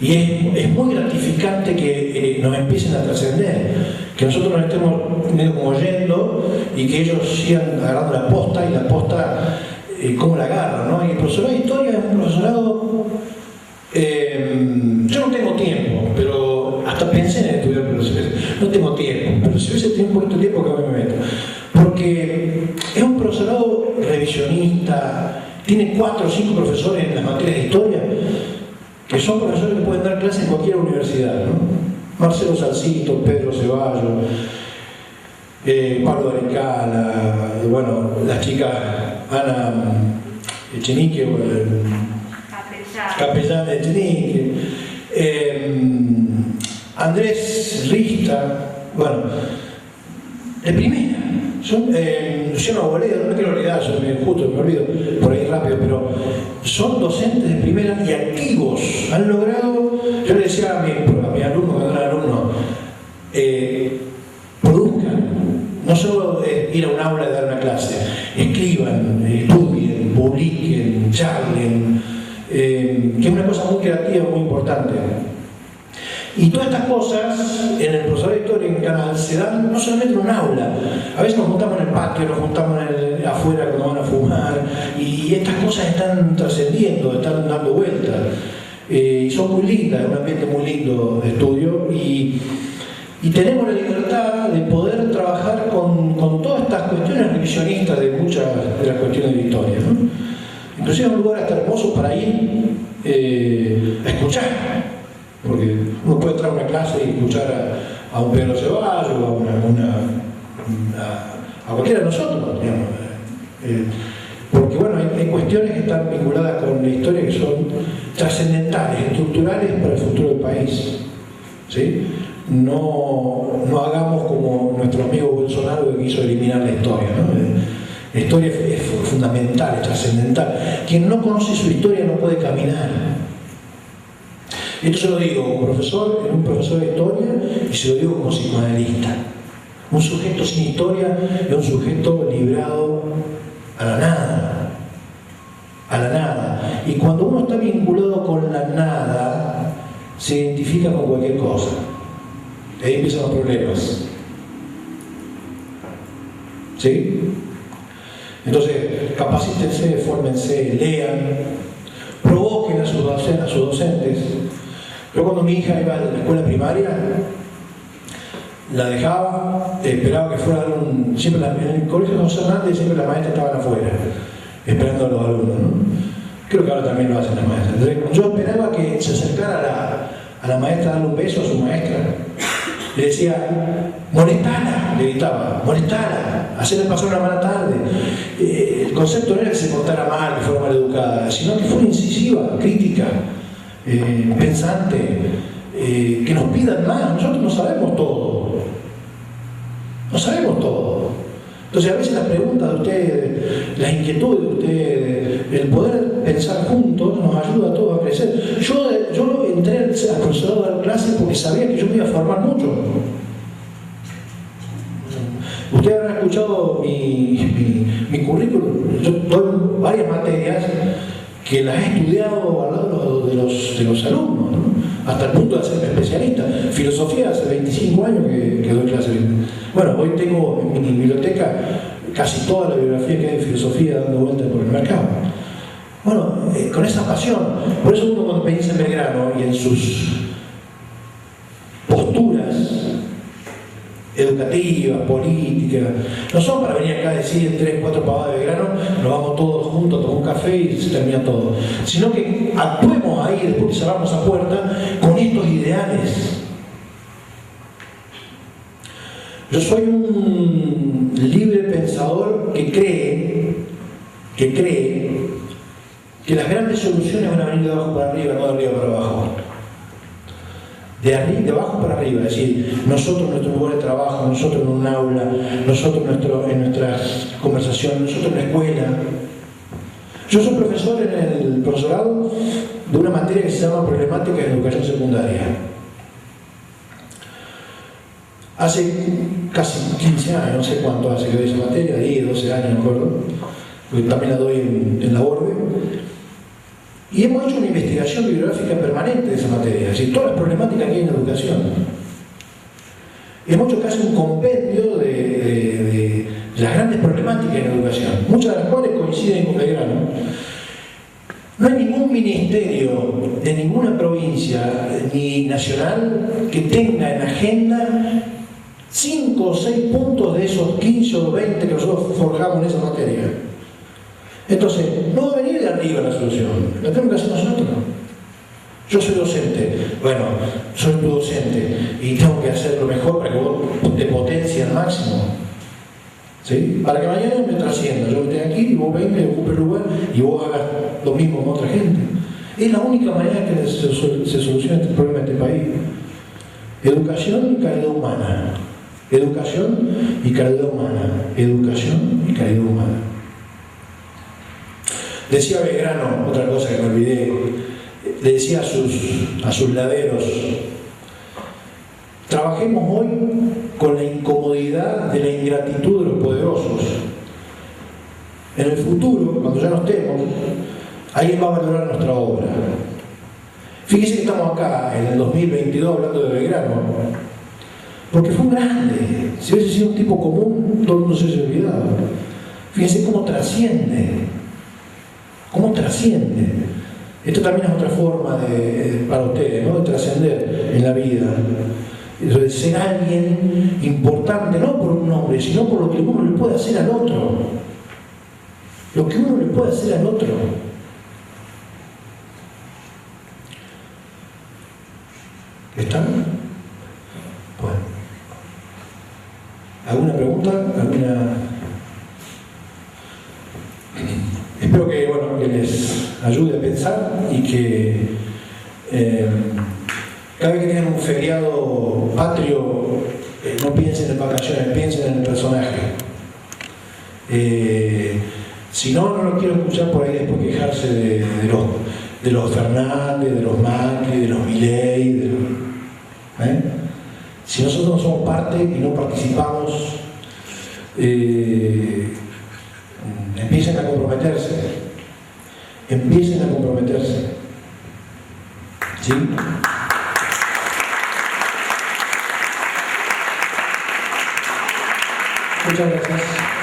Y es muy gratificante que nos empiecen a trascender, que nosotros nos estemos medio como oyendo y que ellos sigan agarrando la posta y la posta cómo la agarran, ¿no? Y el profesorado de historia es un profesorado, yo no tengo tiempo, pero hasta pensé en estudiar, pero no tengo tiempo, pero si hubiese tenido un poquito de tiempo, que me meto. Porque es un profesorado revisionista, tiene 4 o 5 profesores en las materias de historia, que son profesores que pueden dar clases en cualquier universidad, ¿no? Marcelo Salcito, Pedro Ceballos, Pablo Arecala, bueno, las chicas Ana Echenique, capellán de Chinique, Andrés Rista, bueno, de primera. Luciano Boledo, no me quiero olvidar, justo me olvido por ahí rápido, pero son docentes de primera y activos. Han logrado, yo le decía a mi alumno, cuando era alumno, produzcan, no solo ir a un aula y dar una clase, escriban, estudien, publiquen, charlen, que es una cosa muy creativa, muy importante. Y todas estas cosas en el profesor de historia en Canal se dan no solamente en un aula, a veces nos juntamos en el patio, nos juntamos afuera cuando van a fumar, y estas cosas están trascendiendo, están dando vueltas, y son muy lindas, es un ambiente muy lindo de estudio, y tenemos la libertad de poder trabajar con todas estas cuestiones revisionistas de muchas de las cuestiones de historia, ¿no? Inclusive es un lugar hasta hermoso para ir a escuchar. Porque uno puede entrar a una clase y escuchar a un Pedro Ceballos o a cualquiera de nosotros, digamos. Porque bueno, hay cuestiones que están vinculadas con la historia que son trascendentales, estructurales para el futuro del país, ¿sí? No hagamos como nuestro amigo Bolsonaro que quiso eliminar la historia, ¿no? La historia es fundamental, es trascendental. Quien no conoce su historia no puede caminar. Esto se lo digo como profesor, un profesor de historia, y se lo digo como psicoanalista. Un sujeto sin historia es un sujeto librado a la nada. A la nada. Y cuando uno está vinculado con la nada, se identifica con cualquier cosa. Y ahí empiezan los problemas. ¿Sí? Entonces, capacítense, fórmense, lean, provoquen a sus docentes. Yo cuando mi hija iba a la escuela primaria, la dejaba, esperaba que fuera siempre en el colegio de José Hernández siempre las maestras estaban afuera, esperando a los alumnos, ¿no? Creo que ahora también lo hacen las maestras. Entonces, yo esperaba que se acercara a la maestra a darle un beso a su maestra. Le decía, molestala, le gritaba, molestala, hacerle pasar una mala tarde. El concepto no era que se portara mal, que fuera mal educada, sino que fuera incisiva, crítica, pensante, que nos pidan más. Nosotros no sabemos todo. No sabemos todo. Entonces a veces las preguntas de ustedes, las inquietudes de ustedes, el poder pensar juntos nos ayuda a todos a crecer. Yo entré al profesorado a dar clases porque sabía que yo me iba a formar mucho. Ustedes habrán escuchado mi currículum. Yo doy varias materias que las he estudiado al lado de los alumnos, ¿no? Hasta el punto de hacerme especialista. Filosofía, hace 25 años que doy clases. Bueno, hoy tengo en mi biblioteca casi toda la bibliografía que hay de filosofía dando vueltas por el mercado. Bueno, con esa pasión. Por eso uno cuando piensa en Belgrano y en sus posturas educativas, políticas, no son para venir acá a decir 3, 4 pavadas de Belgrano, nos vamos todos juntos a tomar un café y se termina todo, sino que actuemos ahí después que cerramos esa puerta con estos ideales. Yo soy un libre pensador que cree que las grandes soluciones van a venir de abajo para arriba, no de arriba para abajo. De abajo para arriba, es decir, nosotros en nuestro lugar de trabajo, nosotros en un aula, nosotros en nuestras conversaciones, nosotros en la escuela. Yo soy profesor en el profesorado de una materia que se llama Problemática de Educación Secundaria. Hace casi 15 años, no sé cuánto hace que doy esa materia, 10, 12 años, me acuerdo, porque también la doy en la Borde. Y hemos hecho una investigación bibliográfica permanente de esa materia, es decir, todas las problemáticas que hay en la educación. Hemos hecho casi un compendio de las grandes problemáticas en la educación, muchas de las cuales coinciden con Belgrano. No hay ningún ministerio de ninguna provincia ni nacional que tenga en agenda 5 o 6 puntos de esos 15 o 20 que nosotros forjamos en esa materia. Entonces, no va a venir de arriba la solución, la tenemos que hacer nosotros. Yo soy docente, bueno, soy tu docente y tengo que hacer lo mejor para que vos te potencies al máximo. ¿Sí? Para que mañana me trascienda, yo esté aquí y vos vengas y ocupes el lugar y vos hagas lo mismo con otra gente. Es la única manera que se soluciona este problema de este país. Educación y calidad humana. Educación y calidad humana. Educación y calidad humana. Decía Belgrano, otra cosa que me olvidé, le decía a sus laderos: trabajemos hoy con la incomodidad de la ingratitud de los poderosos. En el futuro, cuando ya no estemos, alguien va a valorar nuestra obra. Fíjense que estamos acá en el 2022 hablando de Belgrano, porque fue un grande. Si hubiese sido un tipo común, todo el mundo se hubiese olvidado. Fíjense cómo trasciende. ¿Cómo trasciende? Esto también es otra forma para ustedes, ¿no?, de trascender en la vida. Eso de ser alguien importante, no por un nombre, sino por lo que uno le puede hacer al otro. Lo que uno le puede hacer al otro. ¿Están? Bueno. ¿Alguna pregunta? ¿Alguna? Espero que, bueno, que les ayude a pensar y que cada vez que tengan un feriado patrio, no piensen en vacaciones, piensen en el personaje. Si no, no lo quiero escuchar por ahí después quejarse de los Fernández, de los Macri, de los Milei, Si nosotros no somos parte y no participamos, empiecen a comprometerse. Empiecen a comprometerse. ¿Sí? Muchas gracias.